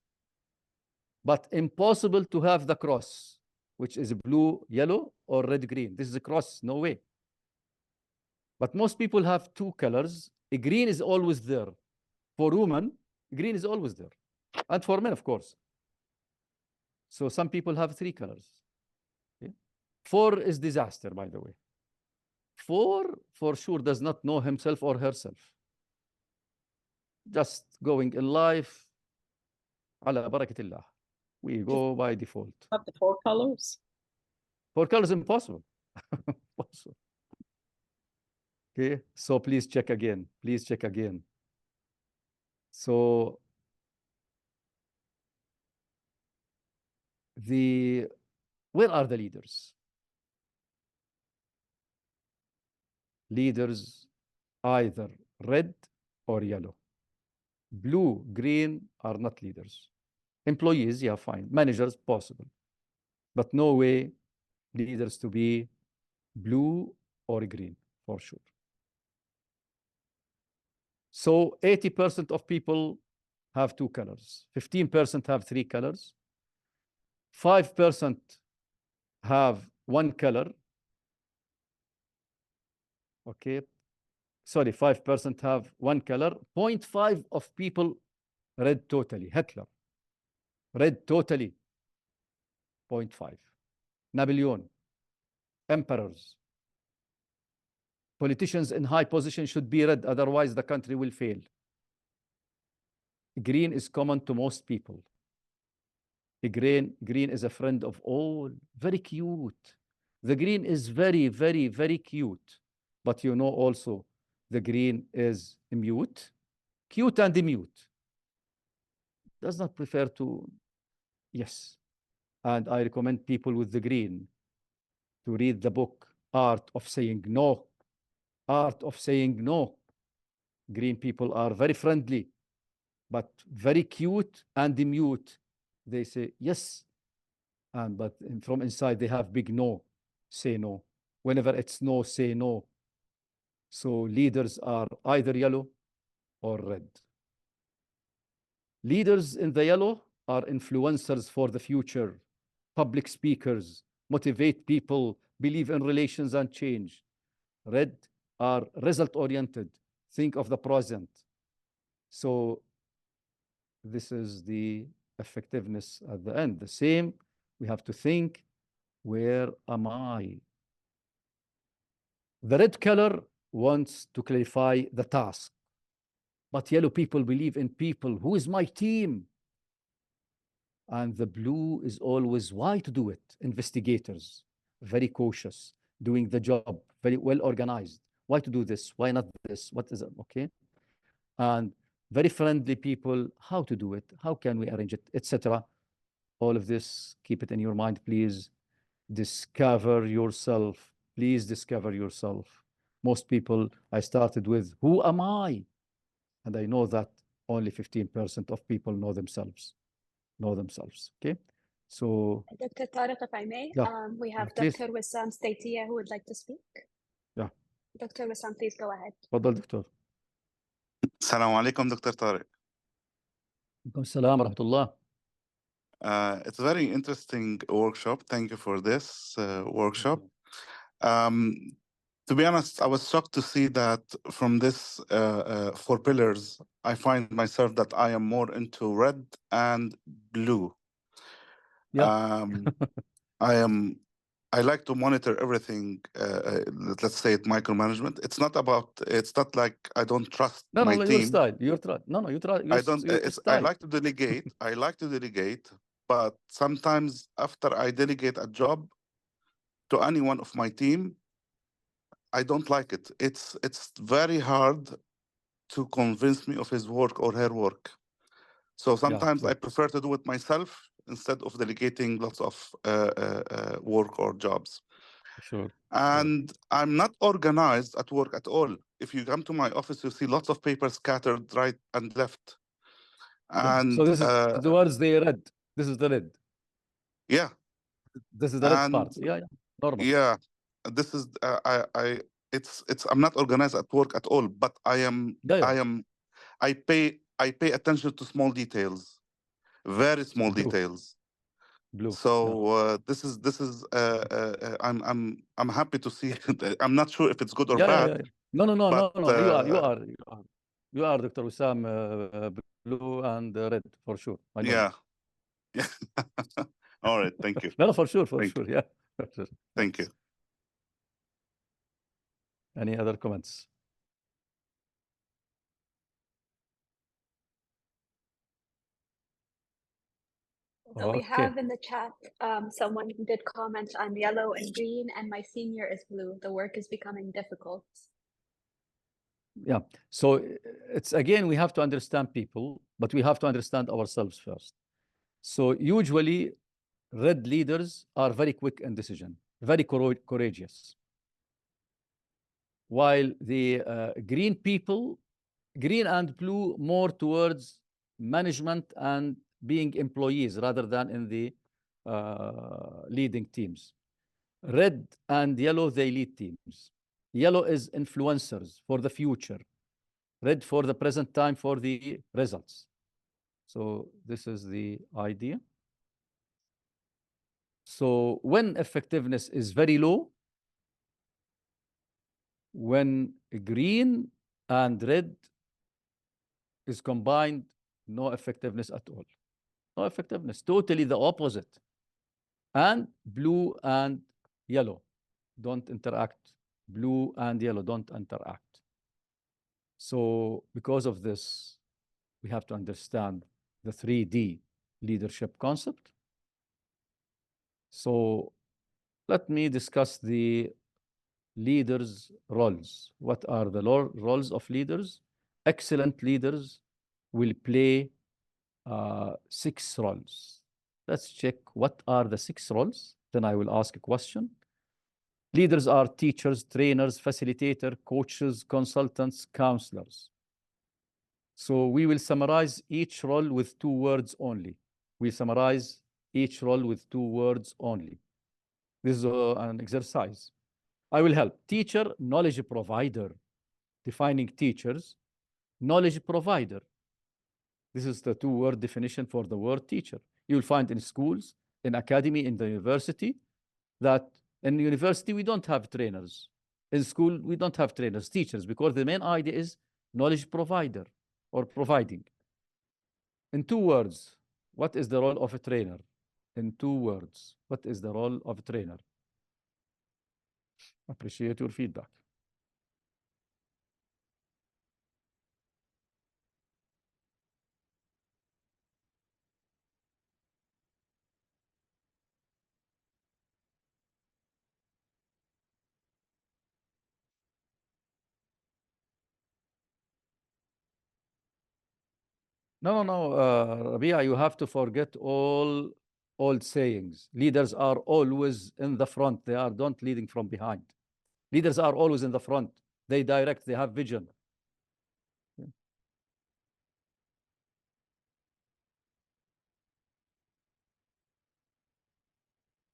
but impossible to have the cross, which is blue, yellow, or red, green. This is a cross, no way. But most people have 2 colors. A green is always there. For women, green is always there. And for men, of course. So some people have 3 colors. Okay? 4 is disaster, by the way. 4, for sure, does not know himself or herself. Just going in life, ala barakatillah. We go by default. Have the 4 colors? 4 colors, impossible. Impossible. Okay, so please check again. Please check again. So where are the leaders? Leaders either red or yellow. Blue, green are not leaders. Employees, yeah, fine. Managers, possible. But no way leaders to be blue or green, for sure. So 80% of people have 2 colors. 15% have 3 colors. 5% have 1 color. Okay. Sorry, 5% have 1 color. 0.5 of people red totally. Hitler. Red totally. 0.5. Napoleon. Emperors. Politicians in high position should be red, otherwise the country will fail. Green is common to most people. Green is a friend of all. Very cute. The green is very, very, very cute. But you know also the green is mute. Cute and mute. Does not prefer to, yes. And I recommend people with the green to read the book, Art of Saying No. Art of Saying No. Green people are very friendly, but very cute and mute. They say yes, but from inside they have big no. Say no. Whenever it's no, say no. So leaders are either yellow or red. Leaders in the yellow are influencers for the future, public speakers, motivate people, believe in relations and change. Red are result-oriented, think of the present. So this is the effectiveness at the end. The same, we have to think, where am I? The red color wants to clarify the task. But yellow people believe in people. Who is my team? And the blue is always why to do it. Investigators, very cautious, doing the job, very well organized. Why to do this? Why not this? What is it? Okay. And very friendly people, how to do it? How can we arrange it, etc. All of this, keep it in your mind, please. Discover yourself. Please discover yourself. Most people, I started with, who am I? And I know that only 15% of people know themselves. Okay? So, Dr. Tariq, if I may, yeah, we have please. Dr. Wissam Staitia who would like to speak. Yeah. Dr. Wissam, please go ahead. تفضل دكتور. السلام عليكم دكتور طارق. عليكم السلام ورحمة الله. It's a very interesting workshop. Thank you for this workshop. To be honest, I was shocked to see that from this 4 pillars, I find myself that I am more into red and blue. Yeah. I like to monitor everything. Let's say it micromanagement. It's not like I don't trust No, my no, team. your style. You try. I don't. Your I style. like to delegate. I like to delegate, but sometimes after I delegate a job to any one of my team, I don't like it. It's very hard to convince me of his work or her work. So sometimes I prefer to do it myself instead of delegating lots of work or jobs. Sure. And I'm not organized at work at all. If you come to my office, you see lots of papers scattered right and left. And so this is the words they read. This is the red. Yeah. This is the red part. Yeah. Normal. Yeah. This is I'm not organized at work at all, but I pay attention to small details, very small details. Blue. So this is I'm happy to see. I'm not sure if it's good or bad. Yeah. No. But, You are Dr. Wissam, blue and red for sure. I know. Yeah. All right. Thank you. No, for sure. Yeah. Thank you. Any other comments? So we have in the chat, someone did comment on yellow and green, and my senior is blue. The work is becoming difficult. Yeah. So it's again, we have to understand people, but we have to understand ourselves first. So usually red leaders are very quick in decision, very courageous. While the green people, green and blue, more towards management and being employees rather than in the leading teams. Red and yellow, they lead teams. Yellow is influencers for the future. Red for the present time for the results. So this is the idea. So when effectiveness is very low, when green and red is combined, no effectiveness at all. No effectiveness, totally the opposite. And blue and yellow don't interact. Blue and yellow don't interact. So because of this, we have to understand the 3D leadership concept. So let me discuss the leaders' roles. What are the roles of leaders? Excellent leaders will play 6 roles. Let's check what are the 6 roles. Then I will ask a question. Leaders are teachers, trainers, facilitator, coaches, consultants, counselors. So we will summarize each role with 2 words only. We summarize each role with 2 words only. This is an exercise. I will help. Teacher, knowledge provider. Defining teachers, knowledge provider. This is the 2-word definition for the word teacher. You'll find in schools, in academy, in the university, that in university we don't have trainers. In school, we don't have trainers, teachers, because the main idea is knowledge provider or providing. In 2 words, what is the role of a trainer? In 2 words, what is the role of a trainer? Appreciate your feedback. No, Rabia, you have to forget all old sayings. Leaders are always in the front. They are don't leading from behind. Leaders are always in the front. They direct, they have vision.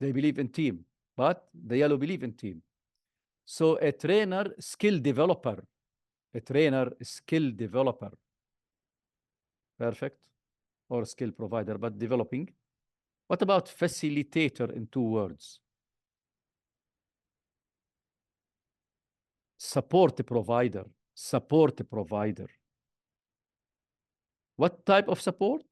They believe in team, but the yellow believe in team. So a trainer, skill developer. A trainer, skill developer. Perfect. Or skill provider, but developing. What about facilitator in 2 words? Support provider. Support provider. What type of support?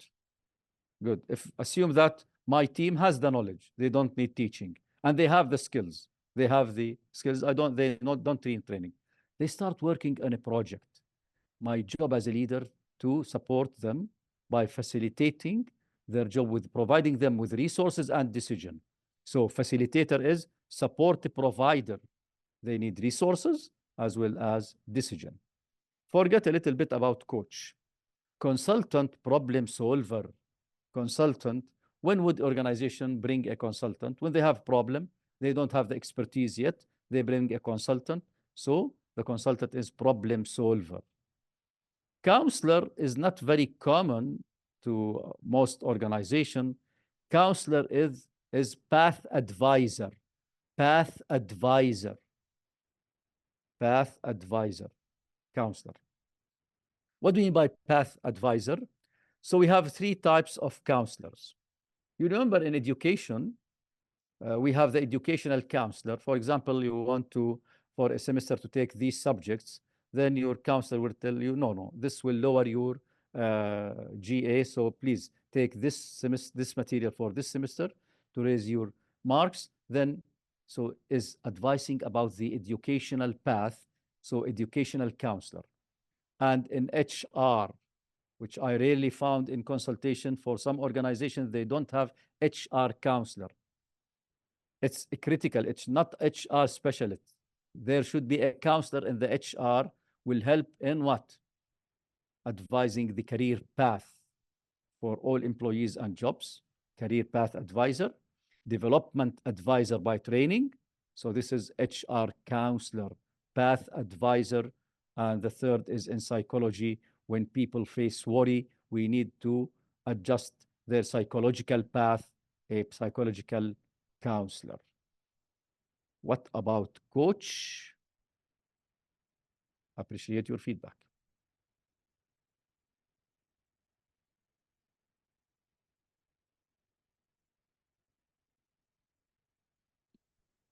Good. If assume that my team has the knowledge, they don't need teaching, and they have the skills. They have the skills. They don't need training. They start working on a project. My job as a leader to support them by facilitating their job with providing them with resources and decision. So facilitator is support provider. They need resources as well as decision. Forget a little bit about coach. Consultant, problem solver. Consultant, when would organization bring a consultant? When they have problem, they don't have the expertise yet, they bring a consultant. So the consultant is problem solver. Counselor is not very common to most organization. Counselor is path advisor. Path advisor. Path advisor. Counselor. What do you mean by path advisor? So we have 3 types of counselors. You remember in education, we have the educational counselor. For example, you want to, for a semester to take these subjects, then your counselor will tell you, no, this will lower your GA, so please take this semester, this material for this semester to raise your marks. Then, so is advising about the educational path, so educational counselor. And in HR, which I rarely found in consultation for some organizations, they don't have HR counselor. It's critical. It's not HR specialist. There should be a counselor in the HR will help in what? Advising the career path for all employees and jobs, career path advisor, development advisor by training. So this is HR counselor, path advisor. And the third is in psychology. When people face worry, we need to adjust their psychological path, a psychological counselor. What about coach? Appreciate your feedback.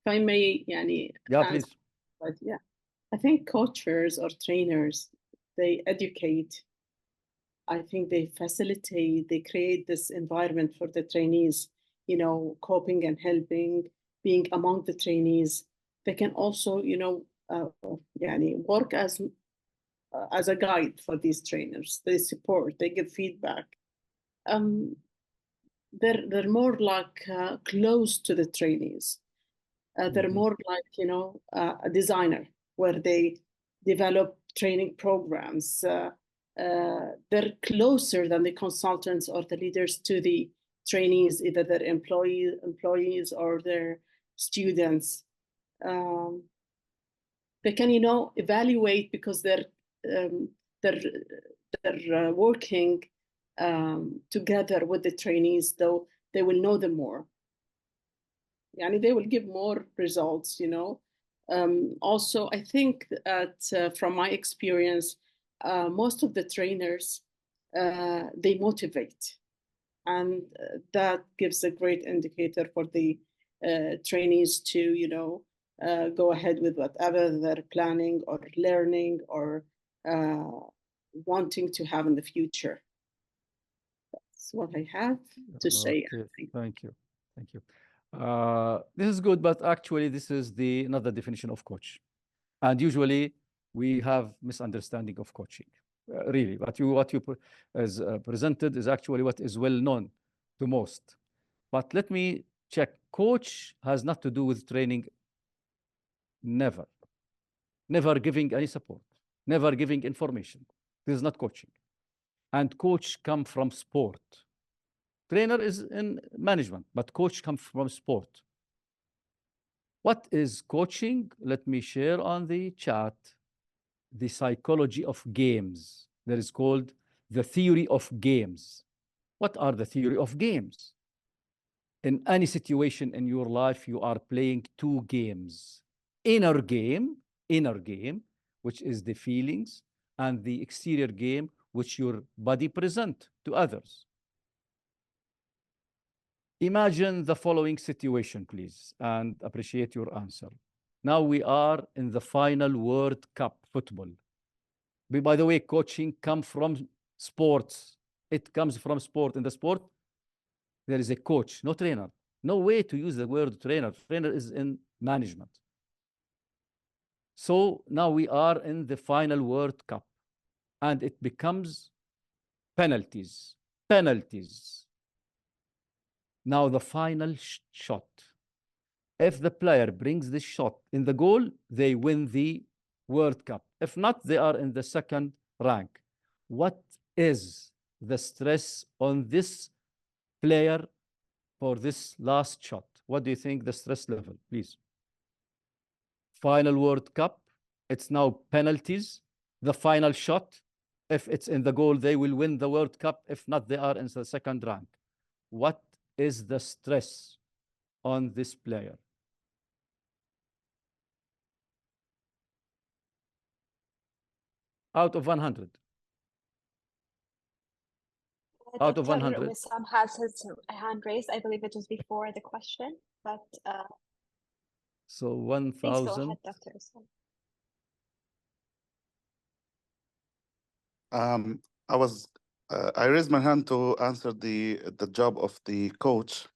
If I may, يعني, Yeah, ask, please. but yeah, I think coaches or trainers, they educate. I think they facilitate, they create this environment for the trainees, you know, coping and helping, being among the trainees. They can also, you know, يعني, work as a guide for these trainers. They support, they give feedback. They're more like close to the trainees. They're more like, you know, a designer where they develop training programs. They're closer than the consultants or the leaders to the trainees, either their employees or their students. They can, you know, evaluate because they're working together with the trainees, though they will know them more. Yani they will give more results, you know. Also, I think that from my experience, most of the trainers, they motivate. And that gives a great indicator for the trainees to, you know, go ahead with whatever they're planning or learning or wanting to have in the future. That's what I have to say. Okay, thank you. Thank you. This is good, but actually this is another definition of coach. And usually we have misunderstanding of coaching. Really, what you presented is actually what is well known to most. But let me check. Coach has not to do with training. Never. Never giving any support. Never giving information. This is not coaching. and coach come from sport. Trainer is in management, but coach comes from sport. What is coaching? Let me share on the chat the psychology of games. That is called the theory of games. What are the theory of games? In any situation in your life, you are playing two games. Inner game, which is the feelings, and the exterior game, which your body present to others. Imagine the following situation, please, and appreciate your answer. Now we are in the final World Cup football. By the way, coaching comes from sports. It comes from sport. In the sport, there is a coach, no trainer. No way to use the word trainer. Trainer is in management. So now we are in the final World Cup, and it becomes penalties. Penalties. Now the final shot. If the player brings this shot in the goal, they win the World Cup. If not, they are in the second rank. What is the stress on this player for this last shot? What do you think the stress level, please? Final World Cup, it's now penalties. The final shot, if it's in the goal, they will win the World Cup. If not, they are in the second rank. What is the stress on this player? Out of 100. Out of 100. Wissam has his hand raised. I believe it was before the question, but So please go 1,000. ahead, Dr. Wissam. I raised my hand to answer the job of the coach,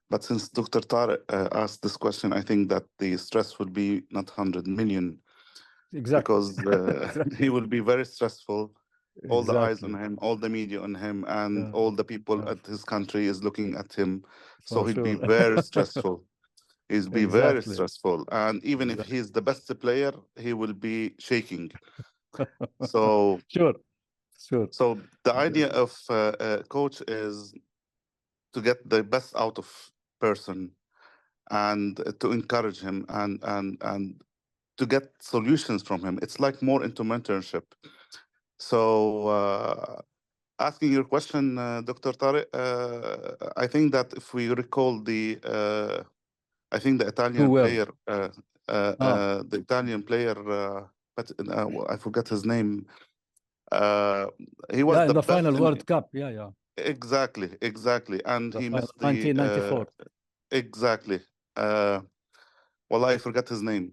but since Dr. Tareq asked this question, I think that the stress will be not 100 million. Exactly. Because he will be very stressful. All the eyes on Exactly. him, all the media on him, and Yeah. all the people Yeah. at his country is looking at him. So For he'll be sure. very stressful. He'll be very Exactly. stressful. And even if Exactly. he's the best player, he will be shaking. So Sure. Sure. So the idea of coach is to get the best out of person and to encourage him and to get solutions from him. It's like more into mentorship. So asking your question, Dr. Tariq, I think that if we recall I think the Italian Who player, Ah. the Italian player, but I forgot his name. He was Yeah, in the the best final in, World Cup. Yeah, yeah. exactly, and The he final missed the 1994. exactly. Well, I forgot his name,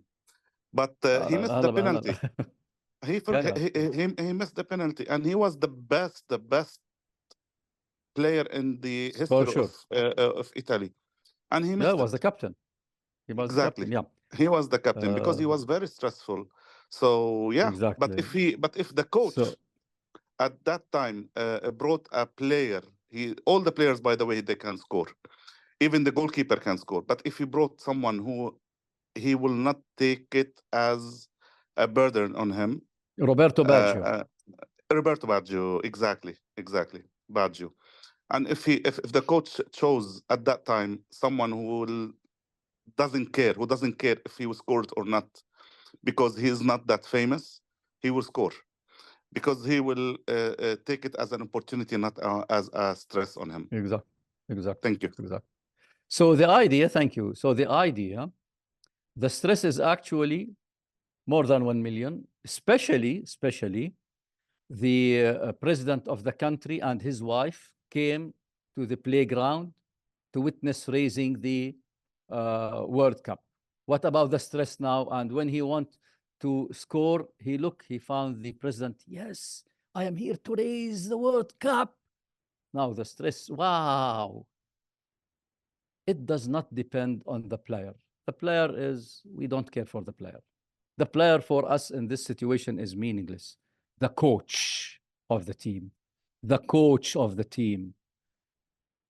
but he missed the هلا penalty. هلا. He Yeah, forgot yeah. he missed the penalty, and he was the best player in the For history sure. of Italy, and he Yeah, missed was the it. captain. He was the Exactly, captain. Yeah. he was the captain because he was very stressful. So yeah, Exactly. but if the coach So at that time brought a player, all the players, by the way, they can score. Even the goalkeeper can score. But if he brought someone who he will not take it as a burden on him. Roberto Baggio. Roberto Baggio, exactly, Baggio. And if the coach chose at that time someone who doesn't care if he will score it or not, because he is not that famous, he will score. Because he will take it as an opportunity, not as a stress on him. Exactly. Thank you. Exactly. So the idea, thank you. So the idea, the stress is actually more than 1 million, especially the president of the country and his wife came to the playground to witness raising the World Cup. What about the stress now? And when he want to score, he found the president. Yes, I am here to raise the World Cup. Now the stress, wow. It does not depend on the player. The player is, we don't care for the player. The player for us in this situation is meaningless. The coach of the team,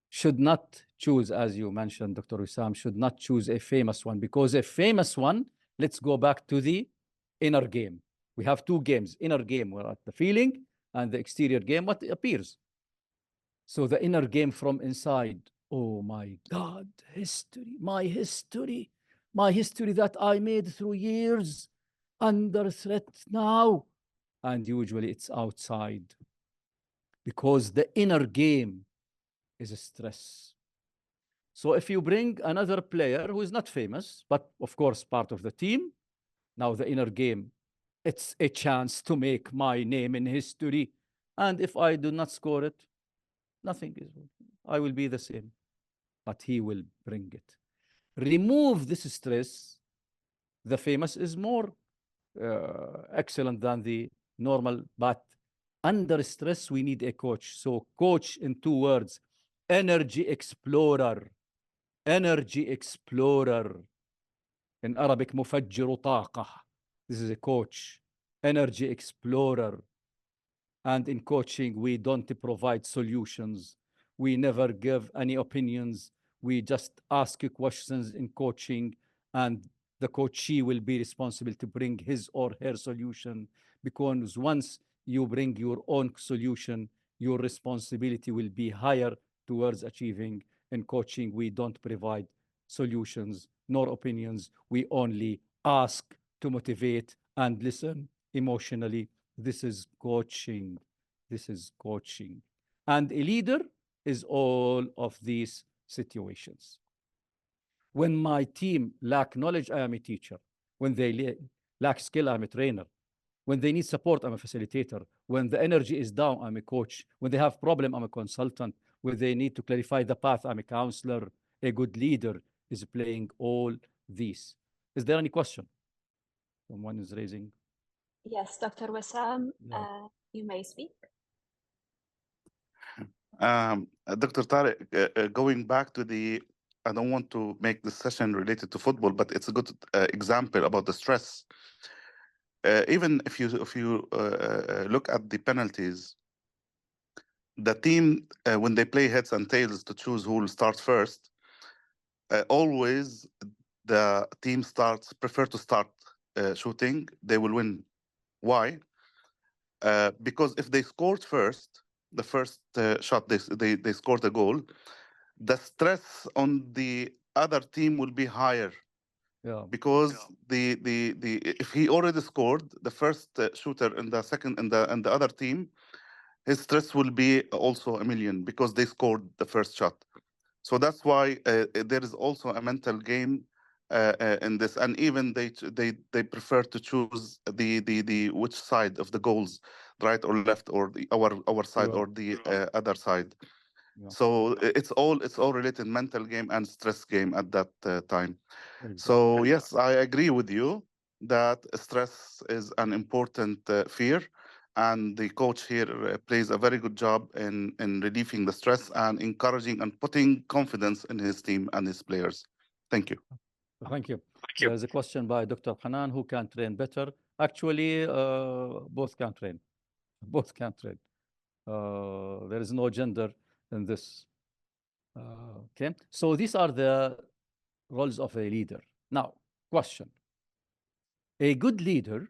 should not choose, as you mentioned, Dr. Wissam, should not choose a famous one, because a famous one, let's go back to the inner game. We have two games, inner game, we're at the feeling, and the exterior game, what appears. So the inner game from inside, oh my God, history, my history that I made through years under threat now. And usually it's outside because the inner game is a stress. So if you bring another player who is not famous, but of course part of the team, now the inner game, it's a chance to make my name in history. And if I do not score it, nothing is, I will be the same, but he will bring it. Remove this stress, the famous is more excellent than the normal, but under stress, we need a coach. So coach in 2 words, energy explorer. Energy explorer. In Arabic, مفجر طاقة. This is a coach, energy explorer. And in coaching, we don't provide solutions. We never give any opinions. We just ask questions in coaching, and the coachee will be responsible to bring his or her solution. Because once you bring your own solution, your responsibility will be higher towards achieving. In coaching, we don't provide solutions nor opinions. We only ask to motivate and listen emotionally. This is coaching. This is coaching. And a leader is all of these situations. When my team lack knowledge, I am a teacher. When they lack skill, I'm a trainer. When they need support, I'm a facilitator. When the energy is down, I'm a coach. When they have problem, I'm a consultant. When they need to clarify the path, I'm a counselor. A good leader is playing all these. Is there any question? Someone is raising. Yes, Dr. Wissam, Yeah. you may speak. Dr. Tariq, going back to I don't want to make this session related to football, but it's a good example about the stress. Even if you look at the penalties, the team when they play heads and tails to choose who will start first, always the team prefer to start shooting. They will win. Why? Because if they scored first, the first shot they scored a goal, the stress on the other team will be higher. Yeah. Because the if he already scored the first shooter in the second and the other team, his stress will be also a million because they scored the first shot. So that's why there is also a mental game in this, and even they prefer to choose the which side of the goals, right or left, or our side Yeah. or the other side. Yeah. So it's all related mental game and stress game at that time. Exactly. So yes, I agree with you that stress is an important fear, and the coach here plays a very good job in relieving the stress and encouraging and putting confidence in his team and his players. Thank you. Thank you. There's a question by Dr. Hanan, who can train better? Actually, both can train. Both can train. There is no gender in this. Okay, so these are the roles of a leader. Now, question. A good leader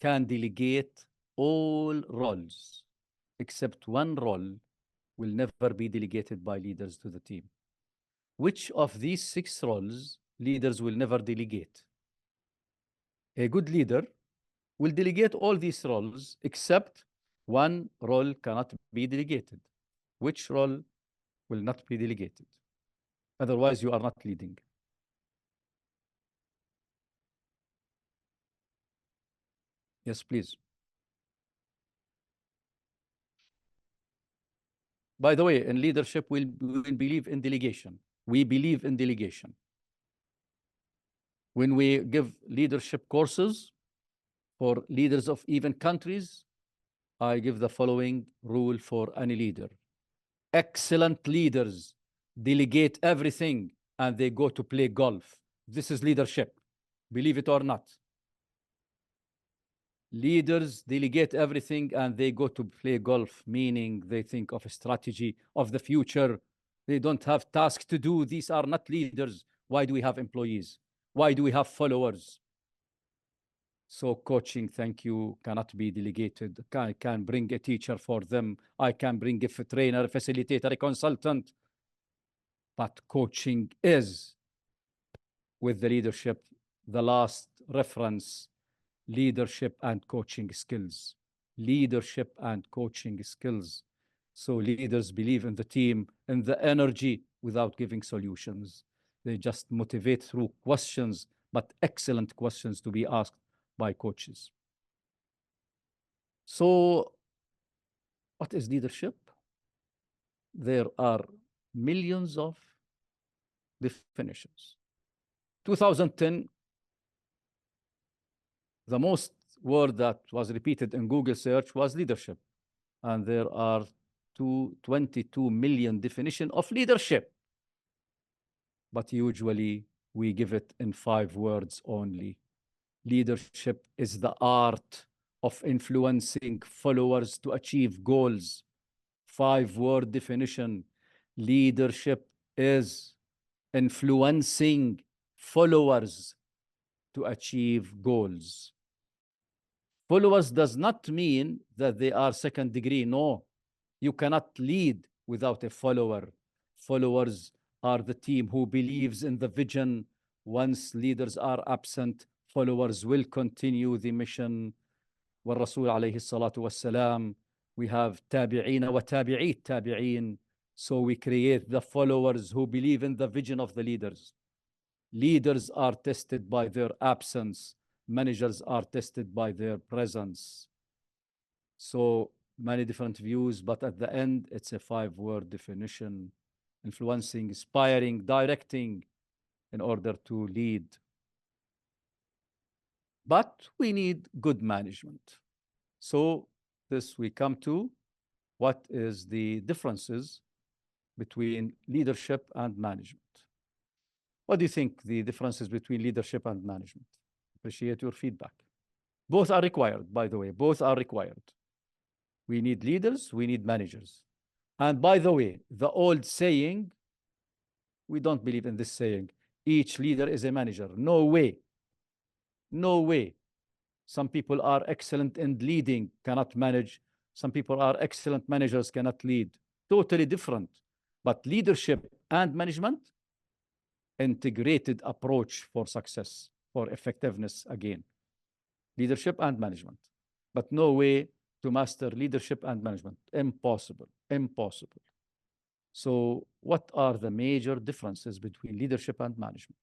can delegate all roles, except one role will never be delegated by leaders to the team. Which of these 6 roles leaders will never delegate? A good leader will delegate all these roles, except one role cannot be delegated. Which role will not be delegated? Otherwise, you are not leading. Yes, please. By the way, in leadership, we believe in delegation. We believe in delegation. When we give leadership courses for leaders of even countries, I give the following rule for any leader. Excellent leaders delegate everything and they go to play golf. This is leadership, believe it or not. Leaders delegate everything and they go to play golf, meaning they think of a strategy of the future. They don't have tasks to do. These are not leaders. Why do we have employees? Why do we have followers? So coaching, thank you, cannot be delegated. I can bring a teacher for them. I can bring a trainer, a facilitator, a consultant. But coaching is, with the leadership, the last reference, leadership and coaching skills. Leadership and coaching skills. So leaders believe in the team, in the energy without giving solutions. They just motivate through questions, but excellent questions to be asked by coaches. So what is leadership? There are millions of definitions. 2010, the most word that was repeated in Google search was leadership. And there are 22 million definition of leadership. But usually we give it in 5 words only. Leadership is the art of influencing followers to achieve goals. 5-word definition. Leadership is influencing followers to achieve goals. Followers does not mean that they are second degree. No, you cannot lead without a follower. Followers are the team who believes in the vision. Once leaders are absent, followers will continue the mission. والرسول عليه الصلاة والسلام, we have تابعين وتابعي التابعين. So we create the followers who believe in the vision of the leaders. Leaders are tested by their absence. Managers are tested by their presence. So many different views, but at the end, it's a 5-word definition. Influencing, inspiring, directing in order to lead. But we need good management. So this we come to what is the differences between leadership and management. What do you think the differences between leadership and management? Appreciate your feedback. Both are required, by the way, both are required. We need leaders, we need managers. And by the way, the old saying, we don't believe in this saying, each leader is a manager. No way. No way. Some people are excellent in leading, cannot manage. Some people are excellent managers, cannot lead. Totally different. But leadership and management, integrated approach for success, for effectiveness again. Leadership and management. But no way to master leadership and management. Impossible. Impossible. So what are the major differences between leadership and management?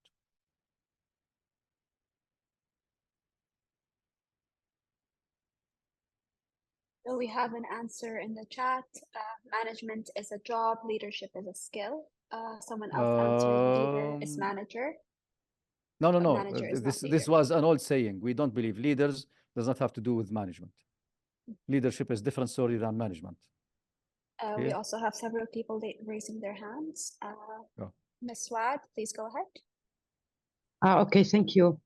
So we have an answer in the chat. Management is a job, leadership is a skill. Someone else answered leader is manager. No. Manager is not This leader. was an old saying. We don't believe leaders does not have to do with management. Leadership is different story than management. We Yeah. also have several people raising their hands. Ms. Swad, please go ahead. Okay, thank you.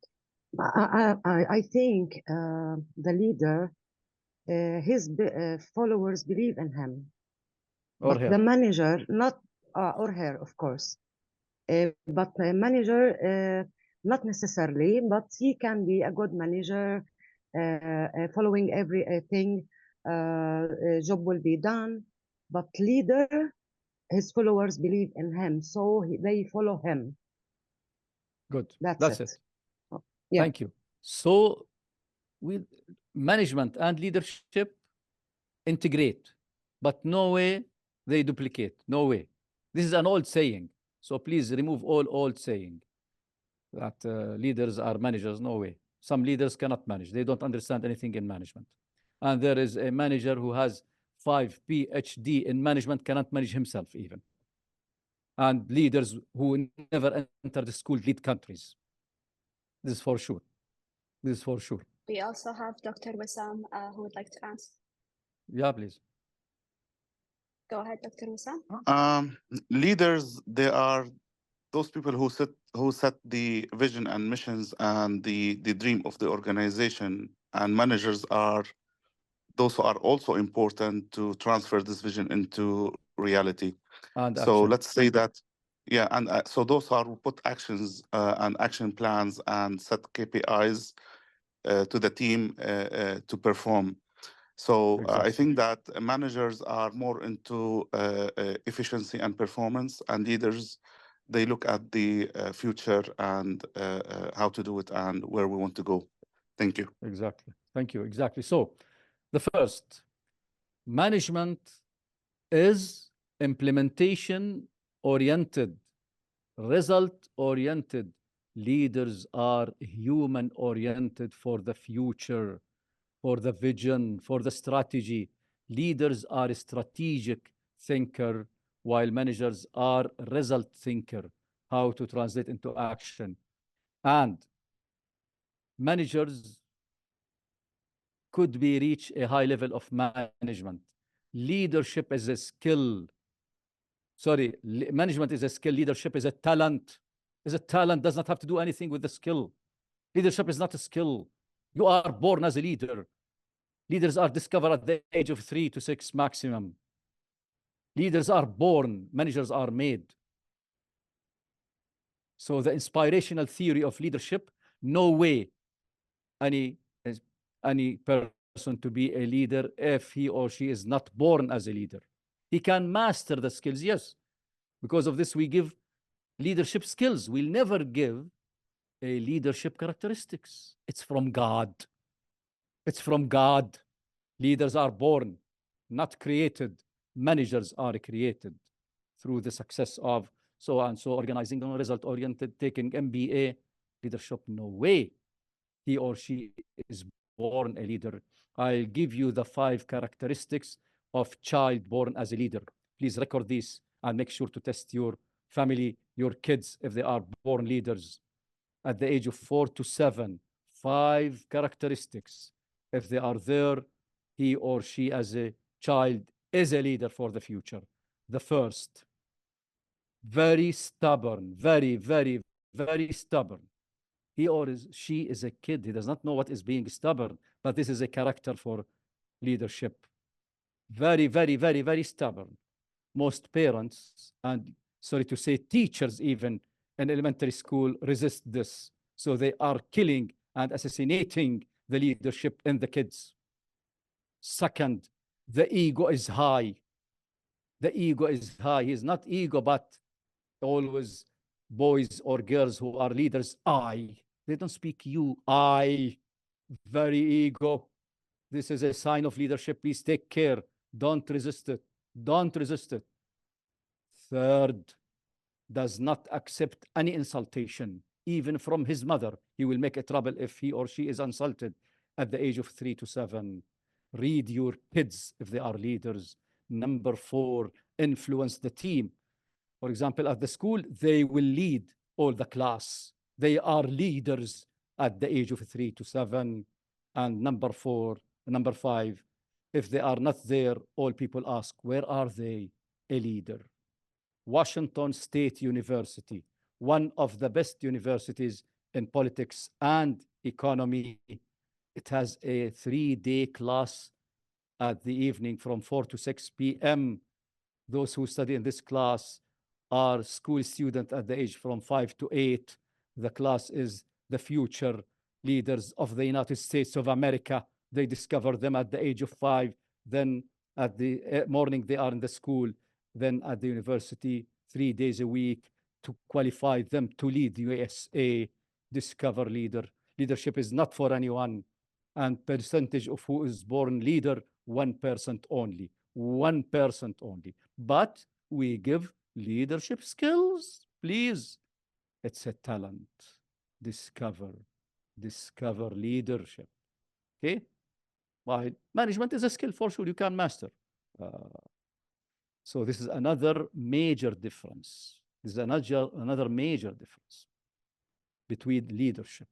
I think the leader, his followers believe in him. Or But her. the manager, not, or her, of course. But the manager, not necessarily, but he can be a good manager, following everything, job will be done. But leader, his followers believe in him, so they follow him. Good. That's it. Yeah. Thank you. So with management and leadership integrate, but no way they duplicate. No way. This is an old saying. So please remove all old saying that leaders are managers. No way. Some leaders cannot manage. They don't understand anything in management. And there is a manager who has 5 PhD in management, cannot manage himself even. And leaders who never entered the school lead countries. This is for sure. This is for sure. We also have Dr. Wissam who would like to answer. Yeah, please. Go ahead, Dr. Wissam. Leaders, they are those people who set the vision and missions and the dream of the organization. And managers are those who are also important to transfer this vision into reality. And so action. let's say that, yeah, and so those are who put actions and action plans and set KPIs to the team to perform. So I think that managers are more into efficiency and performance, and leaders, they look at the future and how to do it and where we want to go. Thank you. Exactly. Thank you. Exactly. So the first, management is implementation oriented, result oriented. Leaders are human oriented for the future, for the vision, for the strategy. Leaders are a strategic thinker, while managers are result thinker, how to translate into action. And managers could be reach a high level of management. Leadership is a skill. Sorry, management is a skill. Leadership is a talent. Is a talent, does not have to do anything with the skill. Leadership is not a skill. You are born as a leader. Leaders are discovered at the age of 3 to 6 maximum. Leaders are born, managers are made. So the inspirational theory of leadership, no way any person to be a leader if he or she is not born as a leader. He can master the skills, yes. Because of this, we give leadership skills. We'll never give a leadership characteristics. It's from God. It's from God. Leaders are born, not created. Managers are created through the success of so and so, organizing, result oriented, taking MBA. Leadership, no way he or she is born a leader. I'll give you the 5 characteristics of child born as a leader. Please record this and make sure to test your family, your kids, if they are born leaders at the age of 4 to 7. 5 characteristics. If they are there, he or she as a child is a leader for the future. The first, very stubborn, very, very, very stubborn. He or she is a kid. He does not know what is being stubborn, but this is a character for leadership. Very, very, very, very stubborn. Most parents, and sorry to say, teachers even in elementary school resist this. So they are killing and assassinating the leadership in the kids. Second, the ego is high. The ego is high. He's not ego, but always boys or girls who are leaders, I. They don't speak you, I. Very ego. This is a sign of leadership. Please take care. Don't resist it. Don't resist it. Third, does not accept any insultation, even from his mother. He will make a trouble if he or she is insulted at the age of 3 to 7. Read your kids if they are leaders. Number 4, influence the team. For example, at the school, they will lead all the class. They are leaders at the age of 3 to 7. And number 5, if they are not there, all people ask, where are they? A leader. Washington State University, one of the best universities in politics and economy. It has a 3-day class at the evening from 4 to 6 p.m. Those who study in this class are school students at the age from 5 to 8. The class is the future leaders of the United States of America. They discover them at the age of 5. Then at the morning, they are in the school. Then at the university, 3 days a week to qualify them to lead the USA. Discover leader. Leadership is not for anyone. And percentage of who is born leader, 1% only. 1% only. But we give leadership skills, please. It's a talent. Discover leadership. Okay? Well, management is a skill for sure you can master. So this is another major difference. This is another major difference between leadership.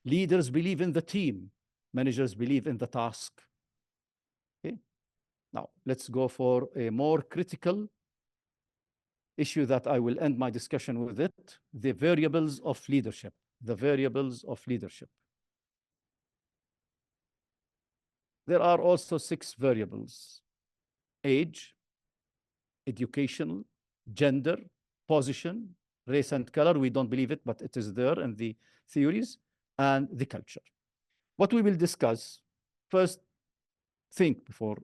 Leaders believe in the team. Managers believe in the task. Okay? Now, let's go for a more critical issue that I will end my discussion with it, the variables of leadership. The variables of leadership. There are also 6 variables: age, educational, gender, position, race and color. We don't believe it, but it is there in the theories, and the culture. What we will discuss, first, think before.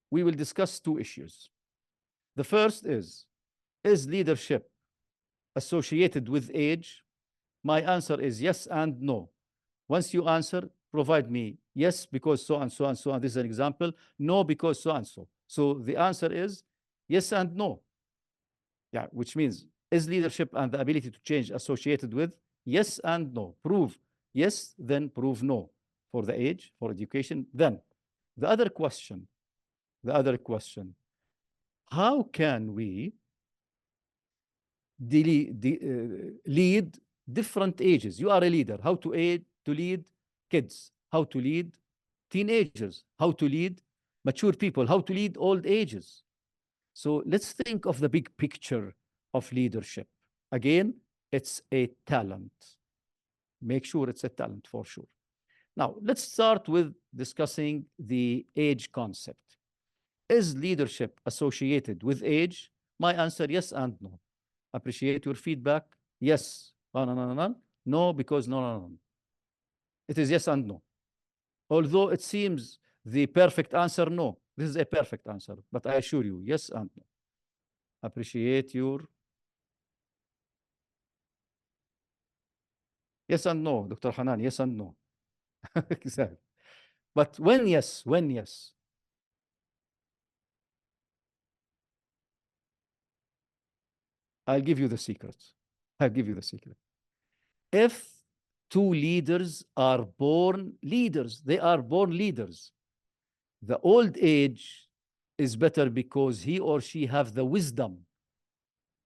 We will discuss two issues. The first is leadership associated with age? My answer is yes and no. Once you answer, provide me yes because so and so and so, and this is an example, no because so and so. So the answer is yes and no. Yeah, which means is leadership and the ability to change associated with yes and no. Prove yes, then prove no for the age, for education. Then the other question, how can we lead different ages? You are a leader. How to lead kids? How to lead teenagers? How to lead mature people? How to lead old ages? So let's think of the big picture of leadership. Again, it's a talent. Make sure it's a talent for sure. Now, let's start with discussing the age concept. Is leadership associated with age? My answer, yes and no. Appreciate your feedback. Yes. No, no, no, no, no. No, because no, no, no. It is yes and no. Although it seems the perfect answer, no. This is a perfect answer, but I assure you, yes and no. Appreciate your yes and no, Dr. Hanan, yes and no. Exactly. But when yes, I'll give you the secret. I'll give you the secret. If two leaders are born leaders, they are born leaders. The old age is better because he or she have the wisdom.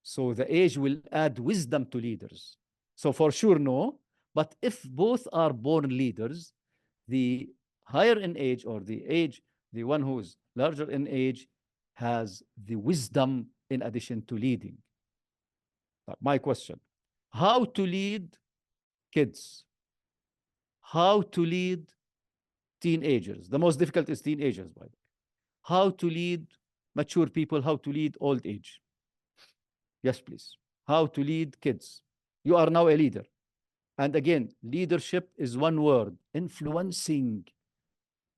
So the age will add wisdom to leaders. So for sure, no. But if both are born leaders, the higher in age or the age, the one who's larger in age has the wisdom in addition to leading. My question, how to lead kids? How to lead teenagers? The most difficult is teenagers, by the way. How to lead mature people? How to lead old age? Yes, please. How to lead kids? You are now a leader. And again, leadership is one word, influencing.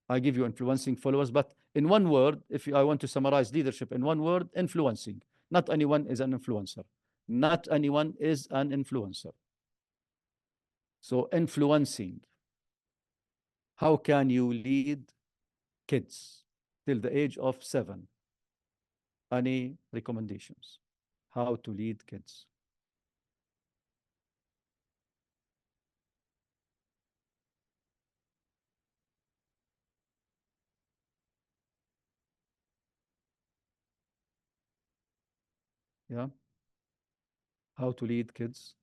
I give you influencing followers, but in one word, if I want to summarize leadership in one word, influencing. Not anyone is an influencer. Not anyone is an influencer. So influencing. How can you lead kids till the age of 7? Any recommendations? How to lead kids? Yeah. How to lead kids?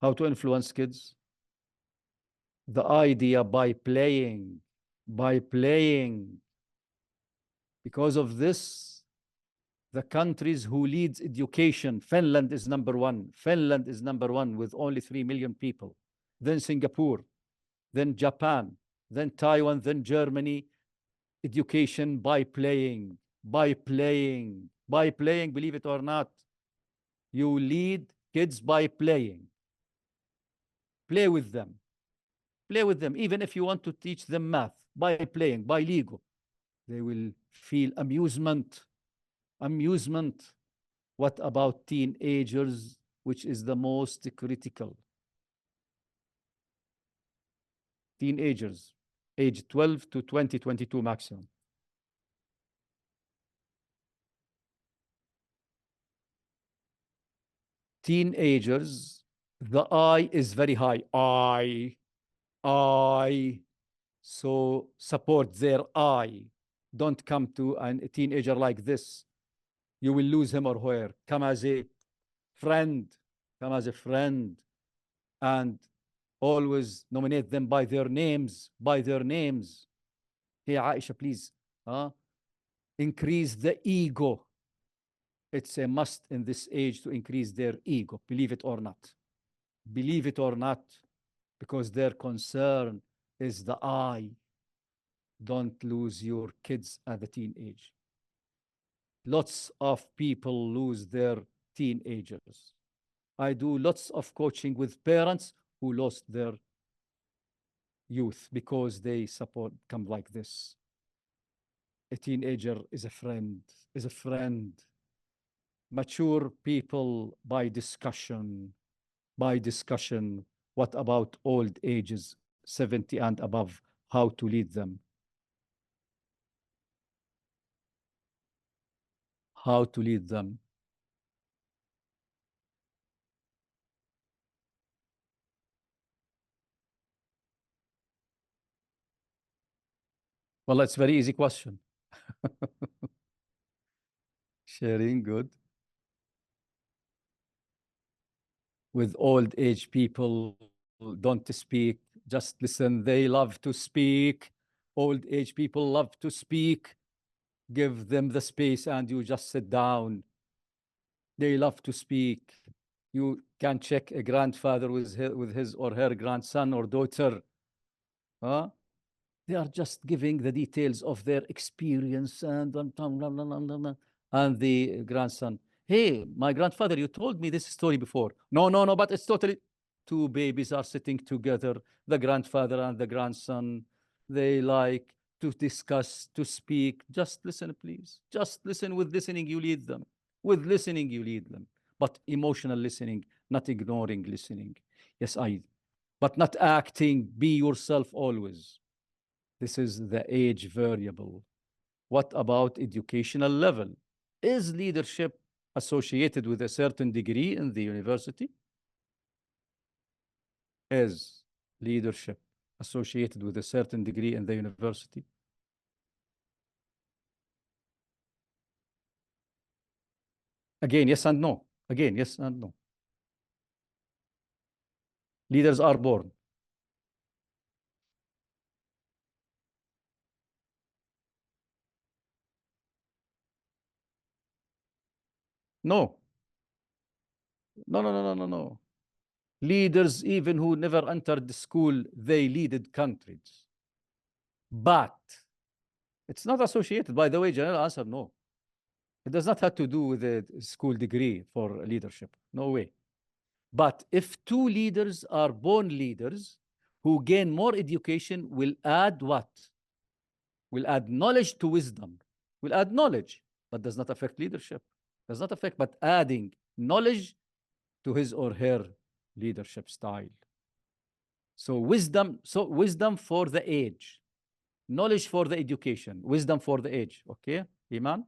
How to influence kids? The idea by playing. Because of this, the countries who leads education, Finland is number one. Finland is number one with only 3 million people. Then Singapore, then Japan, then Taiwan, then Germany. Education by playing, believe it or not. You lead kids by playing. Play with them. Play with them. Even if you want to teach them math, by playing, by Lego, they will feel amusement. Amusement. What about teenagers, which is the most critical? Teenagers, age 12 to 20, 22 maximum. Teenagers, the I is very high. I. So support their I. Don't come to a teenager like this. You will lose him or her. Come as a friend. Come as a friend. And always nominate them by their names. By their names. Hey, Aisha, please. Increase the ego. It's a must in this age to increase their ego. Believe it or not. Believe it or not. Because their concern is the I. Don't lose your kids at the teenage. Lots of people lose their teenagers. I do lots of coaching with parents who lost their youth because they come like this. A teenager is a friend, is a friend. Mature people by discussion. What about old ages, 70 and above? How to lead them? How to lead them? Well, it's a very easy question. Sharing, good. With old age people, don't speak, just listen. They love to speak. Old age people love to speak. Give them the space and you just sit down. They love to speak. You can check a grandfather with his or her grandson or daughter. Huh? They are just giving the details of their experience and the grandson. Hey, my grandfather, you told me this story before. No, no, no, but it's totally. Two babies are sitting together, the grandfather and the grandson. They like to discuss, to speak. Just listen, please. Just listen. With listening, you lead them. With listening, you lead them. But emotional listening, not ignoring listening. Yes, but not acting. Be yourself always. This is the age variable. What about educational level? Is leadership associated with a certain degree in the university? Is leadership associated with a certain degree in the university? Again, yes and no. Again, yes and no. Leaders are born. No. No, no, no, no, no, no. Leaders, even who never entered the school, they leaded countries. But it's not associated. By the way, general answer, no. It does not have to do with a school degree for leadership. No way. But if two leaders are born leaders who gain more education, will add what? Will add knowledge to wisdom. Will add knowledge, but does not affect leadership. Does not affect, but adding knowledge to his or her leadership style. So wisdom for the age, knowledge for the education, wisdom for the age. Okay, Iman?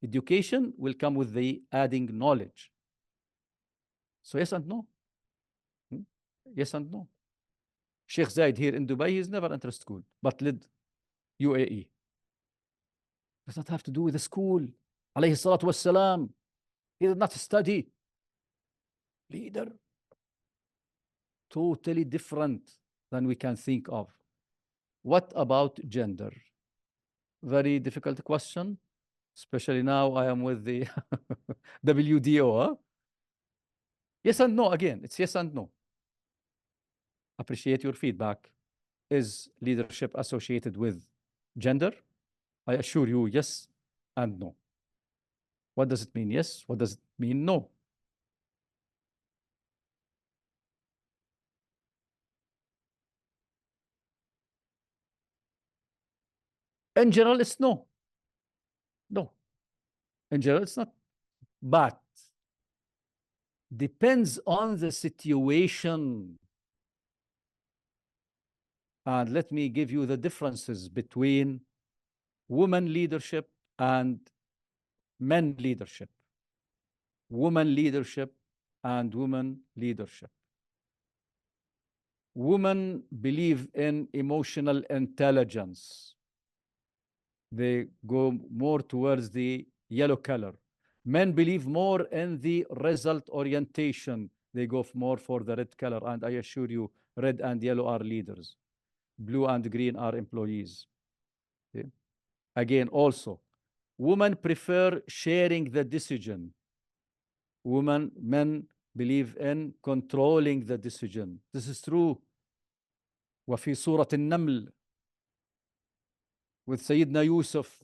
Education will come with the adding knowledge. So yes and no. Yes and no. Sheikh Zayed here in Dubai, he's never entered school, but led UAE. Does not have to do with the school. Alayhi salatu wassalam. He did not study. Leader. Totally different than we can think of. What about gender? Very difficult question. Especially now I am with the WDO. Huh? Yes and no again. It's yes and no. Appreciate your feedback. Is leadership associated with gender? I assure you, yes and no. What does it mean yes? What does it mean no? In general, it's no. No. In general, it's not. But depends on the situation. And let me give you the differences between women leadership and men leadership. Woman leadership and women leadership. Women believe in emotional intelligence. They go more towards the yellow color. Men believe more in the result orientation. They go more for the red color. And I assure you, red and yellow are leaders. Blue and green are employees. Okay. Again, also, women prefer sharing the decision. Men believe in controlling the decision. This is true. وفي سورة النمل with Sayyidina Yusuf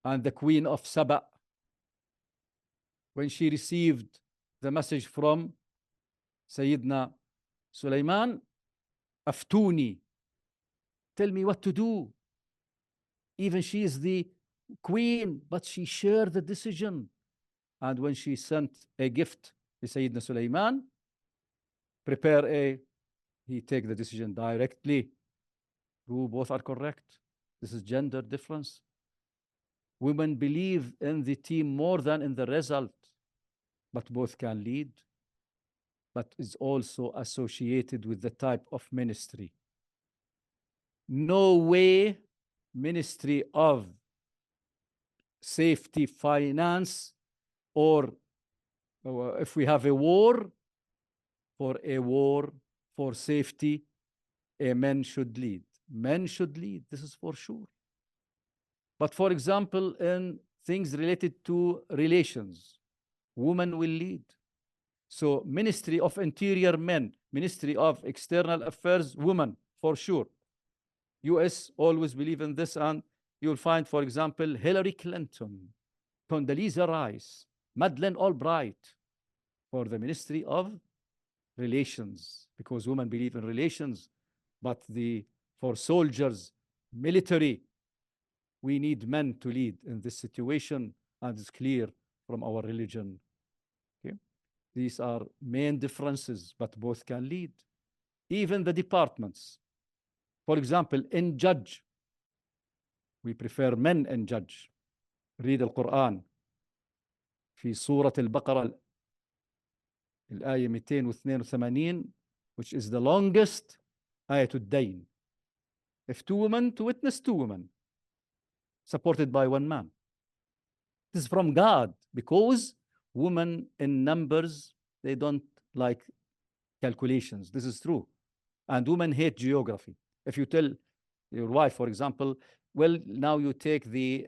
and the queen of Saba when she received the message from Sayyidina Sulaiman, أفتوني tell me what to do. Even she is the queen, but she shared the decision. And when she sent a gift to Sayyidina Sulaiman, he take the decision directly. True, both are correct. This is gender difference. Women believe in the team more than in the result, but both can lead, but is also associated with the type of ministry. No way ministry of safety, finance, or if we have a war, for safety, a man should lead. Men should lead, this is for sure. But for example, in things related to relations, women will lead. So Ministry of Interior, men. Ministry of External Affairs, women, for sure. US always believe in this, and you'll find, for example, Hillary Clinton, Condoleezza Rice, Madeleine Albright for the Ministry of Relations, because women believe in relations. But for soldiers, military, we need men to lead in this situation, and it's clear from our religion. Okay? These are main differences, but both can lead. Even the departments. For example, in judge, we prefer men in judge. Read القرآن في سورة البقرة الآية 282, which is the longest آية الدين. If two women to witness, two women, supported by one man. This is from God, because women in numbers, they don't like calculations. This is true. And women hate geography. If you tell your wife, for example, well, now you take the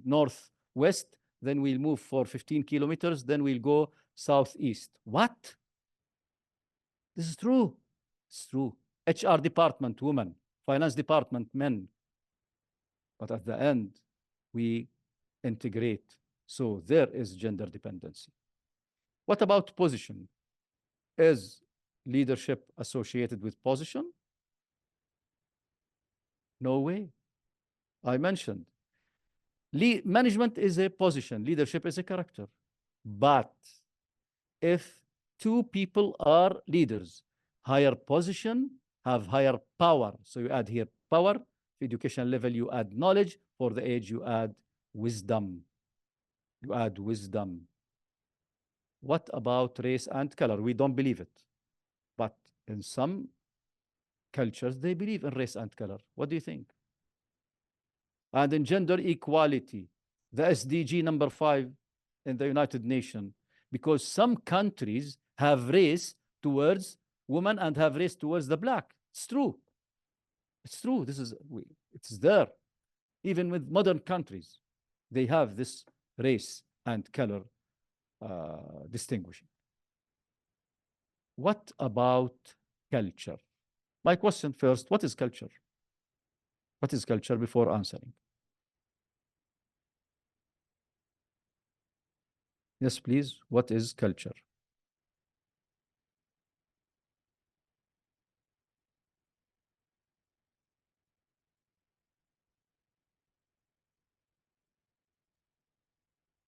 northwest, then we'll move for 15 kilometers, then we'll go southeast. What? This is true. It's true. HR department, women. Finance department, men. But at the end, we integrate. So there is gender dependency. What about position? Is leadership associated with position? No way. I mentioned management is a position, leadership is a character. But if two people are leaders, higher position have higher power. So you add here power. For education level, you add knowledge. For the age, you add wisdom. You add wisdom. What about race and color? We don't believe it. But in some cultures, they believe in race and color. What do you think? And in gender equality, the SDG number 5 in the United Nations, because some countries have race towards women and have race towards the black. It's true. It's true. It's there. Even with modern countries, they have this race and color distinguishing. What about culture? My question first, what is culture? What is culture before answering? Yes, please. What is culture?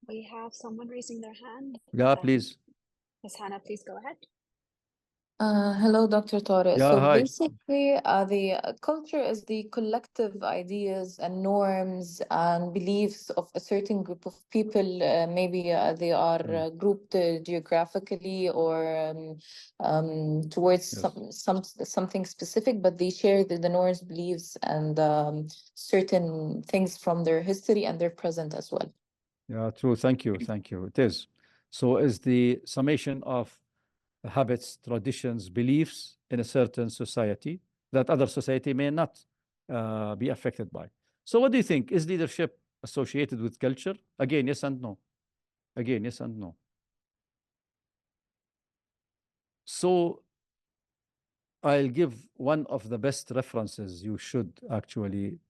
We have someone raising their hand. Yeah, please. Ms. Hannah, please go ahead. Hello, Dr. Tareq. Yeah, So hi. basically, the culture is the collective ideas and norms and beliefs of a certain group of people. Maybe they are grouped geographically or towards Yes. something specific, but they share the norms, beliefs, and certain things from their history and their present as well. Yeah, true. Thank you. Thank you. It is. So is the summation of habits, traditions, beliefs in a certain society that other society may not be affected by. So what do you think? Is leadership associated with culture? Again, yes and no. Again, yes and no. So I'll give one of the best references. You should actually,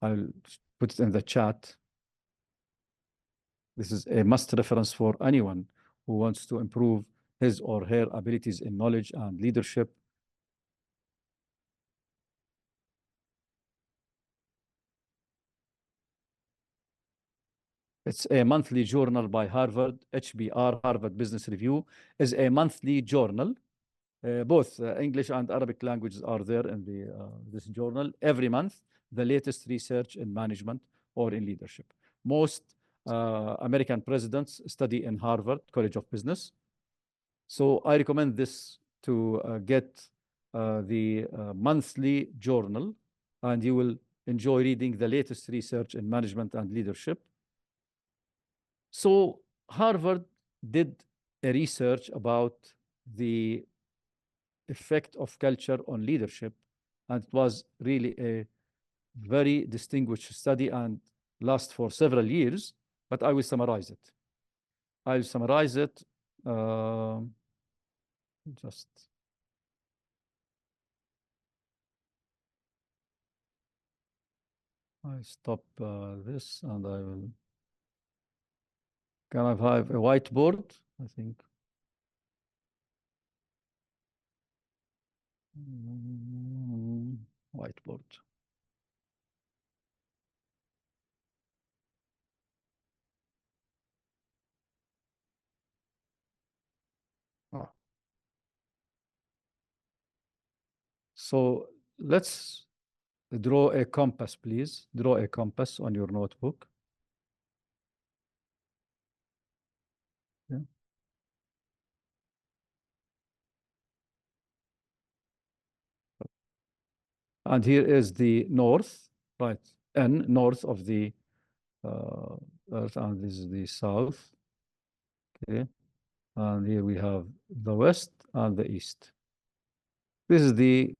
I'll put it in the chat. This is a must reference for anyone who wants to improve his or her abilities in knowledge and leadership. It's a monthly journal by Harvard, HBR, Harvard Business Review, is a monthly journal. Both English and Arabic languages are there in this journal. Every month, the latest research in management or in leadership. Most American presidents study in Harvard College of Business. So I recommend this to get the monthly journal, and you will enjoy reading the latest research in management and leadership. So Harvard did a research about the effect of culture on leadership, and it was really a very distinguished study and last for several years, but I will summarize it. I'll summarize it just I stop this and I will. Can I have a whiteboard? I think. Whiteboard. Ah. So let's draw a compass, please. Draw a compass on your notebook. Yeah. And here is the north, right? N, north of the Earth, and this is the south. Okay. And here we have the west and the east. This is the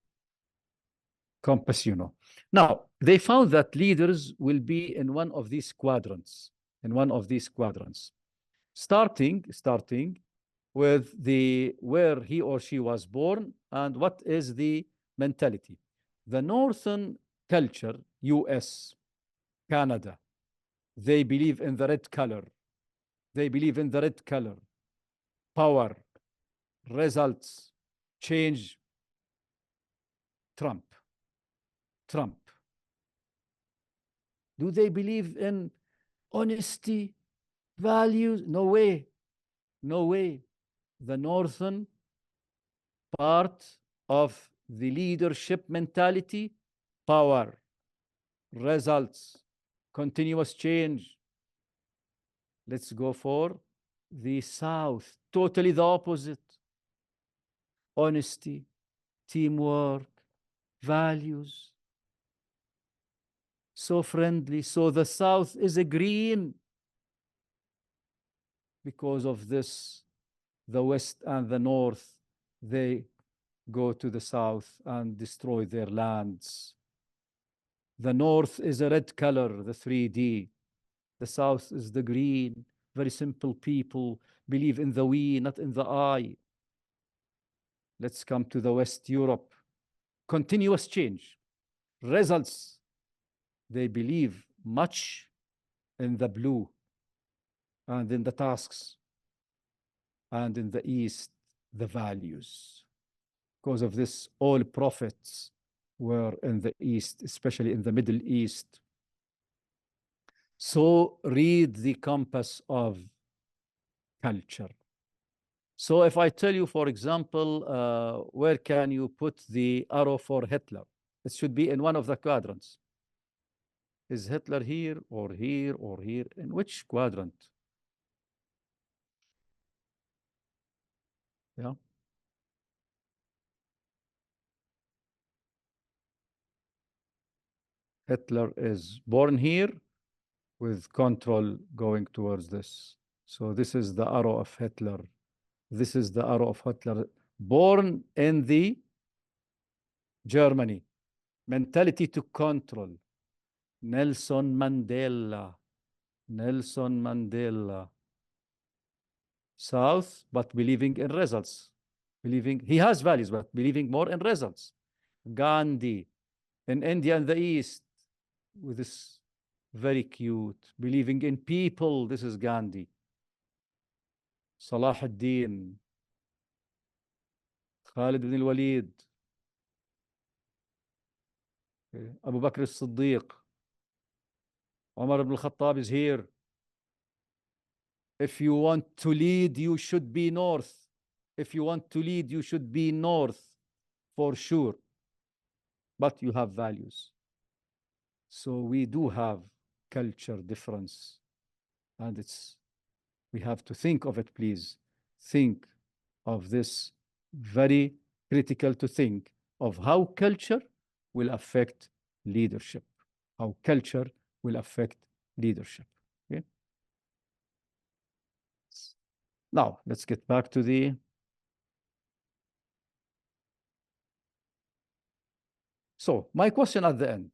compass, you know. Now, they found that leaders will be in one of these quadrants, starting with the where he or she was born and what is the mentality. The northern culture, US, Canada, they believe in the red color. They believe in the red color. Power, results, change, Trump. Do they believe in honesty, values? No way. No way. The northern part of the leadership mentality, power, results, continuous change. Let's go for the south, totally the opposite. Honesty, teamwork, values. So friendly. So the south is a green. Because of this, the west and the north, they go to the south and destroy their lands. The north is a red color, the 3D. The south is the green. Very simple people, believe in the we, not in the I. Let's come to the West Europe. Continuous change. Results. They believe much in the blue and in the tasks. And in the East, the values. Because of this, all prophets were in the East, especially in the Middle East. So read the compass of culture. So if I tell you, for example, where can you put the arrow for Hitler? It should be in one of the quadrants. Is Hitler here or here or here? In which quadrant? Yeah. Hitler is born here with control going towards this. So this is the arrow of Hitler. This is the arrow of Hitler. Born in the Germany. Mentality to control. Nelson Mandela. Nelson Mandela. South, but believing in results. Believing, he has values, but believing more in results. Gandhi. In India and the East, with this very cute, believing in people. This is Gandhi. Salah ad-Din. Khalid ibn al-Walid. Abu Bakr as-Siddiq. Umar ibn al-Khattab is here. If you want to lead, you should be north. If you want to lead, you should be north for sure. But you have values. So we do have culture difference. And we have to think of it, please. Think of this, very critical to think of how culture will affect leadership. How culture will affect leadership. Okay? Now, let's get back to the So my question at the end.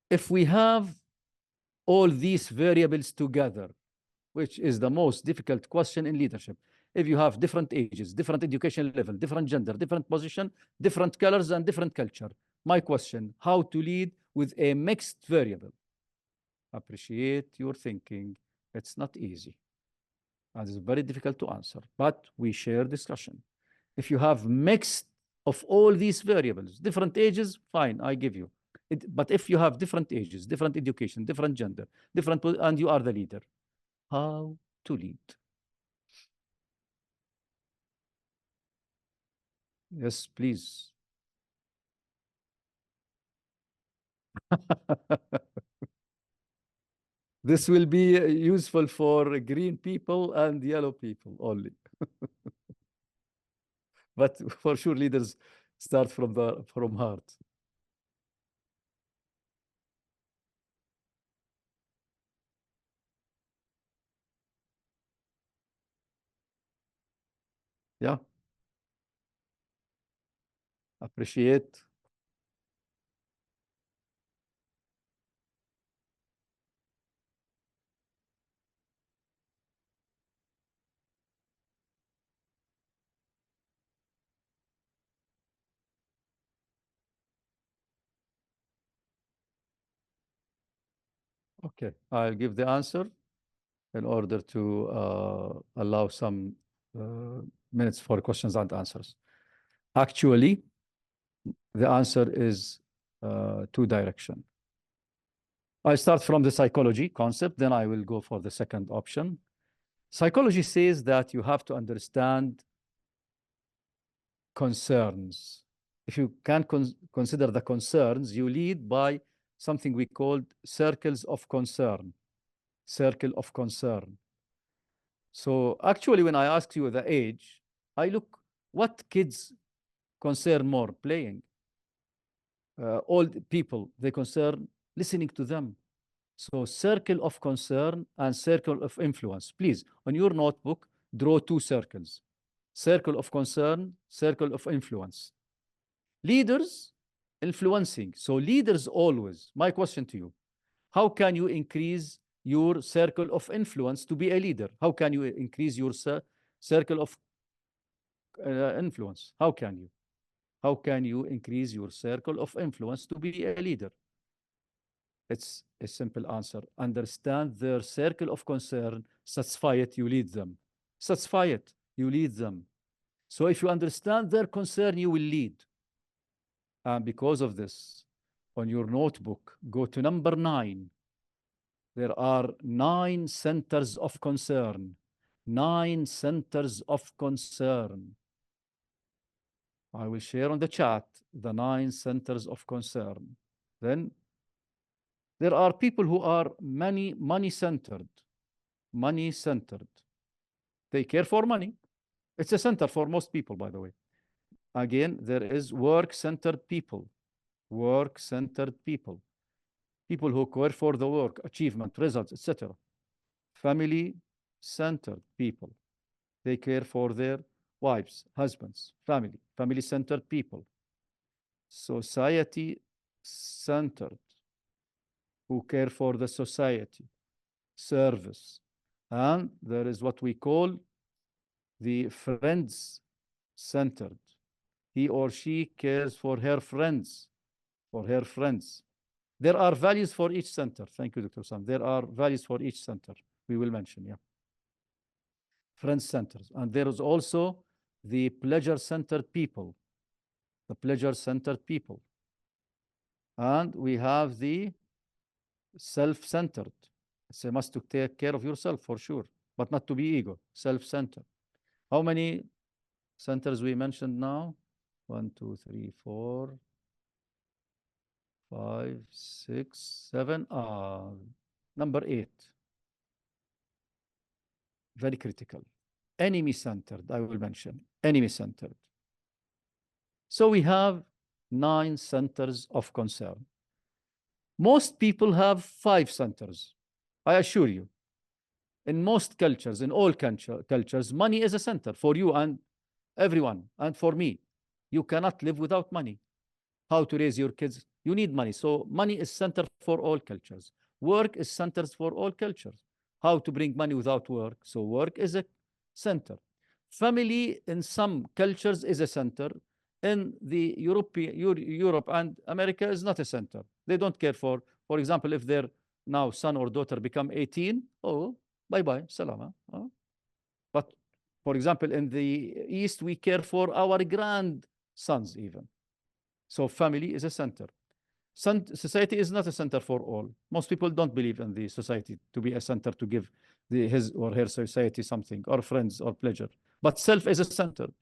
If we have all these variables together, which is the most difficult question in leadership, if you have different ages, different education level, different gender, different position, different colors, and different culture, my question, how to lead with a mixed variable? Appreciate your thinking. It's not easy. And it's very difficult to answer, but we share discussion. If you have mixed of all these variables, different ages, fine, I give you. But if you have different ages, different education, different gender, and you are the leader, how to lead? Yes, please. This will be useful for green people and yellow people only. But for sure, leaders start from heart. Yeah. Appreciate. Okay, I'll give the answer in order to allow some minutes for questions and answers. Actually, the answer is two direction. I start from the psychology concept, then I will go for the second option. Psychology says that you have to understand concerns. If you can consider the concerns, you lead by something we called circles of concern. Circle of concern. So actually, when I ask you the age, I look what kids concern more, playing. Old people, they concern listening to them. So circle of concern and circle of influence. Please, on your notebook, draw two circles. Circle of concern, circle of influence. Leaders, influencing. So leaders always, my question to you, how can you increase your circle of influence to be a leader? How can you increase your circle of influence? How can you? How can you increase your circle of influence to be a leader? It's a simple answer. Understand their circle of concern, satisfy it, you lead them. Satisfy it, you lead them. So if you understand their concern, you will lead. And because of this, on your notebook, go to number 9. There are 9 centers of concern. 9 centers of concern. I will share on the chat the 9 centers of concern. Then there are people who are money-centered. Money-centered. They care for money. It's a center for most people, by the way. Again, there is work-centered people. Work-centered people. People who care for the work, achievement, results, etc. Family-centered people. They care for their wives, husbands, family-centered people. Society-centered, who care for the society, service. And there is what we call the friends-centered. He or she cares for her friends, There are values for each center. Thank you, Dr. Sam. There are values for each center. We will mention, yeah. Friends centers. And there is also the pleasure-centered people. The pleasure-centered people. And we have the self-centered. It's a must to take care of yourself for sure, but not to be ego, self-centered. How many centers we mentioned now? 1, 2, 3, 4, 5, 6, 7. Number 8. Very critical. Enemy-centered, I will mention. Enemy-centered. So we have 9 centers of concern. Most people have 5 centers. I assure you. In most cultures, in all cultures, money is a center for you and everyone, and for me. You cannot live without money. How to raise your kids, you need money. So money is center for all cultures. Work is centers for all cultures. How to bring money without work. So work is a center. Family in some cultures is a center. In the Europe and America is not a center. They don't care for example, if their now son or daughter become 18, oh, bye-bye, salama. But for example, in the East, we care for our grandsons even. So family is a center. Society is not a center for all. Most people don't believe in the society to be a center to give his or her society something, or friends, or pleasure. But self is a centered.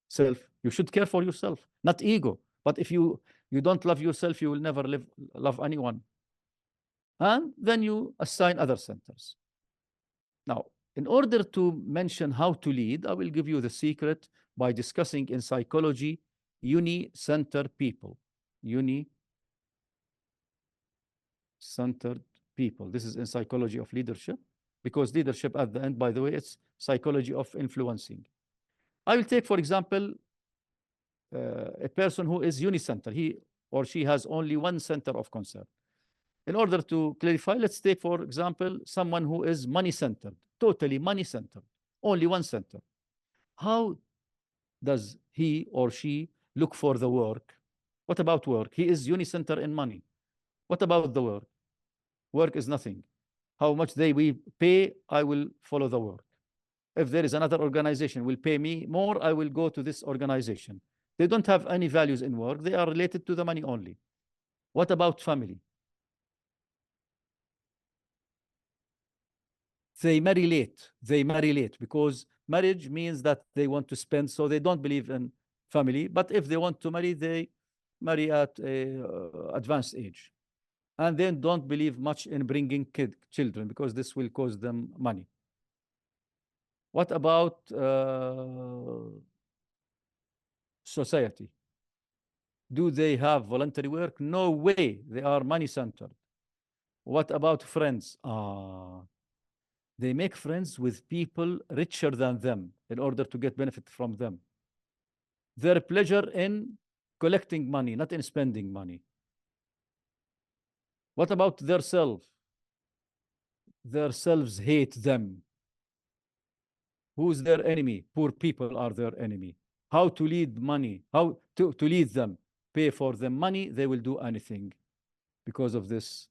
Self, you should care for yourself, not ego. But if you don't love yourself, you will never love anyone. And then you assign other centers. Now, in order to mention how to lead, I will give you the secret by discussing in psychology uni-centered people. Uni-centered people. This is in psychology of leadership, because leadership at the end, by the way, it's psychology of influencing. I will take, for example, a person who is uni-centered. He or she has only one center of concern. In order to clarify, let's take, for example, someone who is money-centered, totally money-centered, only one center. How does he or she look for the work? What about work? He is uni-centered in money. What about the work? Work is nothing. How much we pay, I will follow the work. If there is another organization will pay me more, I will go to this organization. They don't have any values in work. They are related to the money only. What about family? They marry late. They marry late because marriage means that they want to spend, so they don't believe in family. But if they want to marry, they marry at a advanced age. And then don't believe much in bringing children because this will cost them money. What about society? Do they have voluntary work? No way. They are money-centered. What about friends? They make friends with people richer than them in order to get benefit from them. Their pleasure in collecting money, not in spending money. What about their self? Their selves hate them. Who's their enemy? Poor people are their enemy. How to lead money? How to lead them? Pay for them money, they will do anything. Because of this,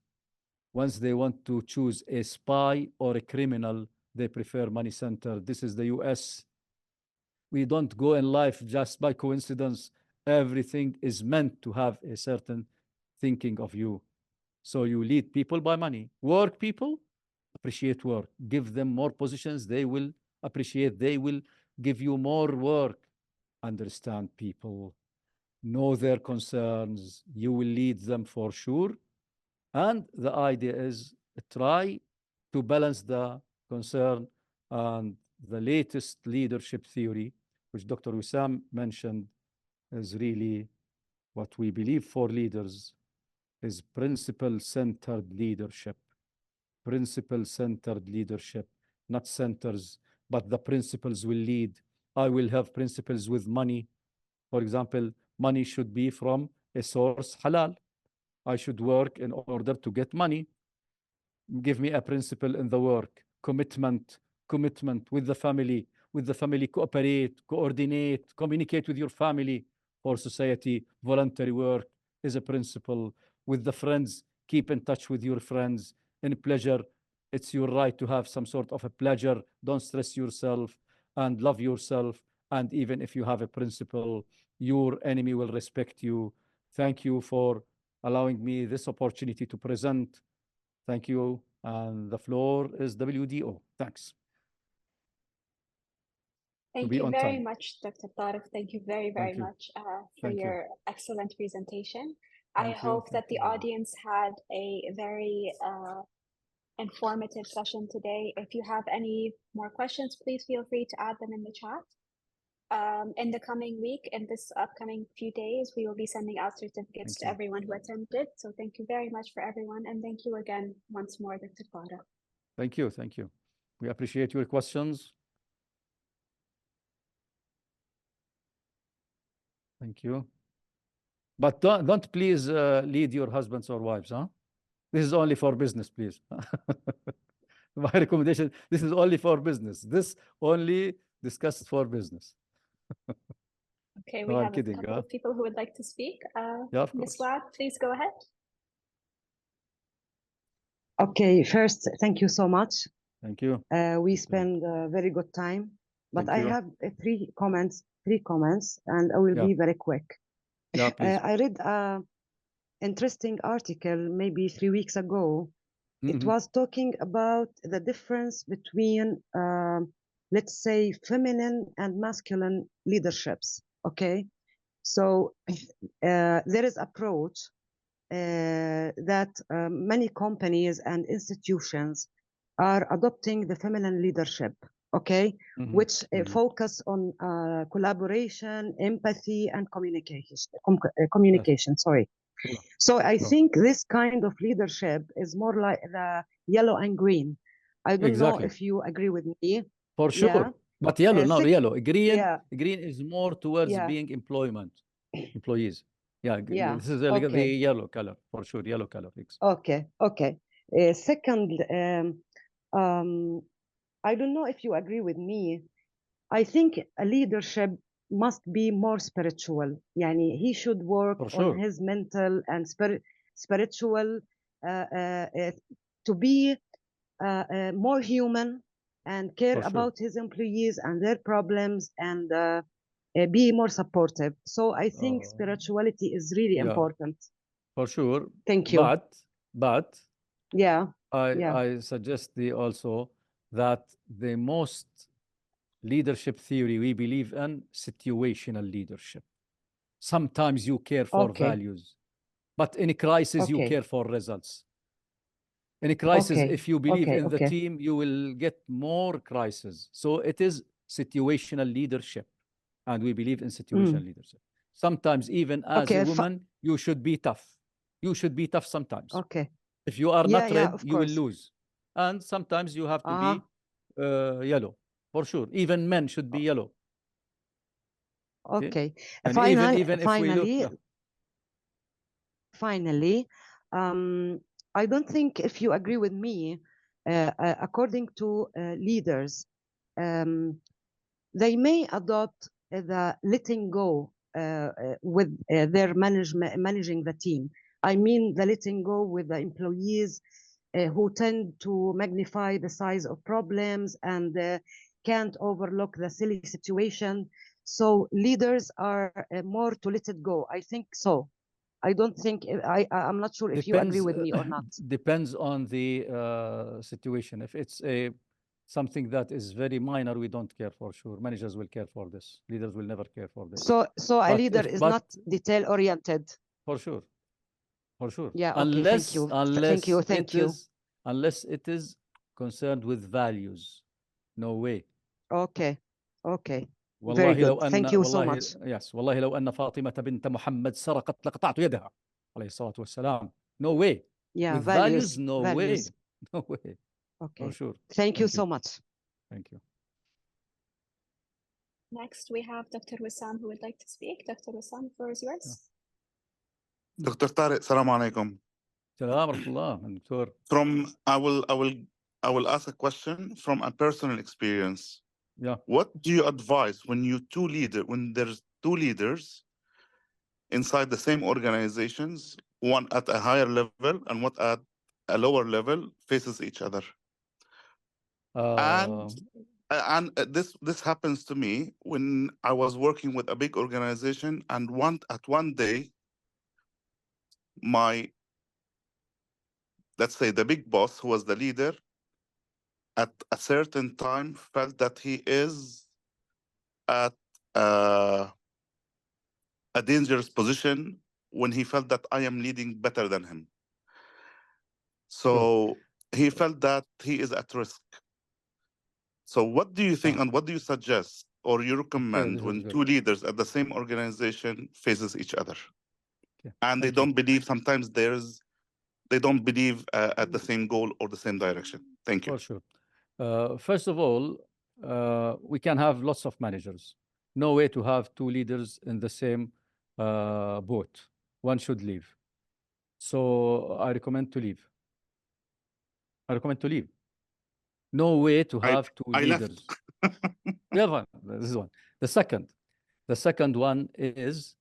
once they want to choose a spy or a criminal, they prefer money center. This is the US. We don't go in life just by coincidence. Everything is meant to have a certain thinking of you. So you lead people by money. Work people, appreciate work. Give them more positions, they will appreciate. They will give you more work. Understand people. Know their concerns. You will lead them for sure. And the idea is try to balance the concern. And the latest leadership theory, which Dr. Wissam mentioned, is really what we believe for leaders is principle-centered leadership. Principle-centered leadership, not centers, but the principles will lead. I will have principles with money. For example, money should be from a source halal. I should work in order to get money. Give me a principle in the work. Commitment with the family. With the family, cooperate, coordinate, communicate with your family. For society, voluntary work is a principle. With the friends, keep in touch with your friends. In pleasure, it's your right to have some sort of a pleasure. Don't stress yourself and love yourself. And even if you have a principle, your enemy will respect you. Thank you for allowing me this opportunity to present. Thank you. And the floor is WDO. Thanks. Thank be you on very time. much, Dr. Tareq. Thank you very, very Thank you. much for Thank you. your excellent presentation. I Thank you. hope that Thank the you very much. audience had a very informative session today. If you have any more questions, please feel free to add them in the chat. In the coming week, in this upcoming few days, we will be sending out certificates to everyone who attended. So thank you very much for everyone. And thank you again once more, Dr. Tareq. Thank you. Thank you. We appreciate your questions. Thank you. But don't please lead your husbands or wives, huh? This is only for business, please. My recommendation, this is only for business. This only discussed for business. Okay, No, we I'm have kidding, a couple huh? of people who would like to speak. Yeah, of Ms. course. Wad, please go ahead. Okay, first, thank you so much. Thank you. We spend a very good time, but Thank I you. have three comments, and I will Yeah. be very quick. Yeah, please. I read an interesting article maybe 3 weeks ago. It Mhm. was talking about the difference between, let's say, feminine and masculine leaderships. Okay, so there is approach that many companies and institutions are adopting the feminine leadership. Okay, Mhm. which Mhm. focus on collaboration, empathy, and communication. Sorry. Sure. So I Sure. think this kind of leadership is more like the yellow and green. I don't know Exactly. if you agree with me. For Yeah. sure. But yellow, not Sec- yellow. Green, yeah, green is more towards yeah, being employees. Yeah, yeah. this is the Okay, yellow color, for sure. Yellow color. okay, okay. Second, I don't know if you agree with me. I think a leadership must be more spiritual. Yani he should work For on sure. his mental and spiritual to be more human and care For sure. about his employees and their problems and be more supportive. So I think spirituality is really Yeah, important. for sure. Thank you. But Yeah, I yeah. I suggest also that the most leadership theory we believe in situational leadership. Sometimes you care for Okay, values, but in a crisis you okay, care for results. In a crisis, okay, if you believe okay, in the okay, team, you will get more crises. So it is situational leadership, and we believe in situational leadership. Sometimes, even as a okay, woman, you should be tough. You should be tough sometimes. okay. If you are Yeah, not yeah, red, of you will course. lose. And sometimes you have to Uh-huh. be yellow, for sure. Even men should be yellow. Okay. And even if we look, Finally, I don't think if you agree with me, according to leaders, they may adopt the letting go with their managing the team. I mean, the letting go with the employees who tend to magnify the size of problems and can't overlook the silly situation. So leaders are more to let it go. I think so. I don't think I'm not sure if you agree depends with me or not. depends on the situation. If it's something that is very minor, we don't care for sure. Managers will care for this. Leaders will never care for this. So a leader is But not detail oriented. for sure, for sure. Yeah. Okay. Thank you. Thank you. Thank you. Unless it is concerned with values. No way. Okay. Okay. والله Very good. لو أن Thank you so والله much. yes والله لو أن فاطمة بنت محمد سرقت لقطعت يدها عليه الصلاة والسلام. No way. Yeah. With values, Values. no way. Values. No way. For Okay. sure. Thank you so much. Thank you. Next, we have Dr. Wissam who would like to speak. Dr. Wissam, the floor is yours. Dr. Tariq, salam alaikum. سلام ورحمة الله دكتور. I will ask a question from a personal experience. Yeah. What do you advise when there's two leaders inside the same organizations, one at a higher level and one at a lower level, faces each other? And this happens to me when I was working with a big organization, and one day my, let's say, the big boss, who was the leader, at a certain time felt that he is at a dangerous position when he felt that I am leading better than him. So he felt that he is at risk. So what do you think and what do you suggest or you recommend this is when good. two leaders at the same organization faces each other? And they Thank you. don't believe, sometimes they don't believe at the same goal or the same direction. Thank you. For sure. First of all, we can have lots of managers. No way to have two leaders in the same boat. One should leave. So I recommend to leave. I recommend to leave. No way to have two I left. leaders. Yeah, fine. This is one. The second one is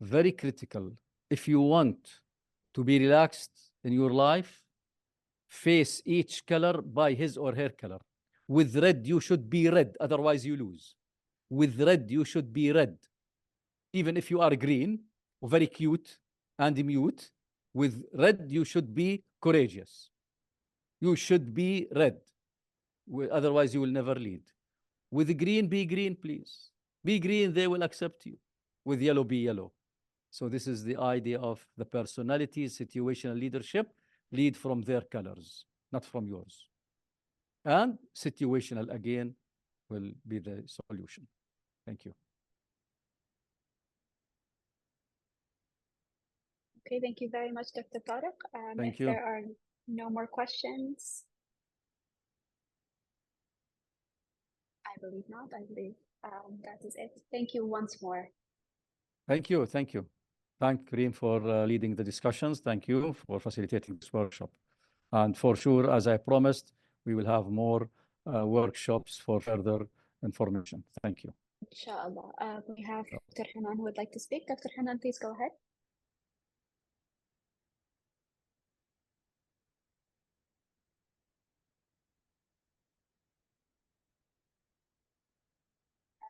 very critical. If you want to be relaxed in your life, face each color by his or her color. With red, you should be red, otherwise you lose. With red, you should be red. Even if you are green, or very cute and mute, with red, you should be courageous. You should be red. Otherwise, you will never lead. With green, be green, please. Be green, they will accept you. With yellow, be yellow. So this is the idea of the personality, situational leadership. Lead from their colors, not from yours. And situational, again, will be the solution. Thank you. Okay, thank you very much, Dr. Tareq. Thank if you. there are no more questions, I believe not. I believe that is it. Thank you once more. Thank you. Thank you. Thank Kareem for leading the discussions. Thank you for facilitating this workshop. And for sure, as I promised, we will have more workshops for further information. Thank you. Inshallah. We have Dr. Hanan who would like to speak. Dr. Hanan, please go ahead.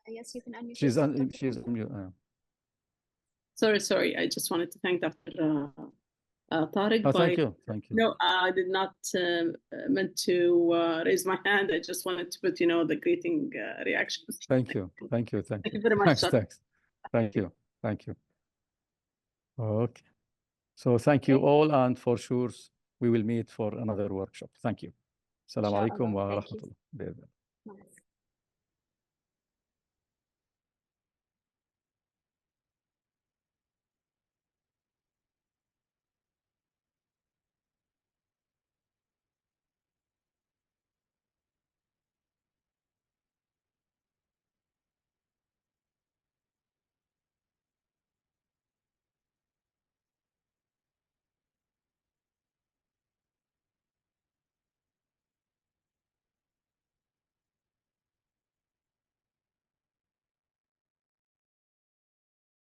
Yes, you can unmute She's yourself, on, Dr. she's Hanan. on mute. Sorry. I just wanted to thank Dr. Tareq. Oh, thank you. Thank you. No, I did not meant to raise my hand. I just wanted to put, the greeting reactions. Thank you. Thank you. Thank Thank you. you very much. Thanks. Dr. Thanks. Thank you. Thank you. Okay. So thank you Okay. all, and for sure, we will meet for another workshop. Thank you. Assalamu Inshallah. alaikum wa Thank you. rahmatullah. Nice.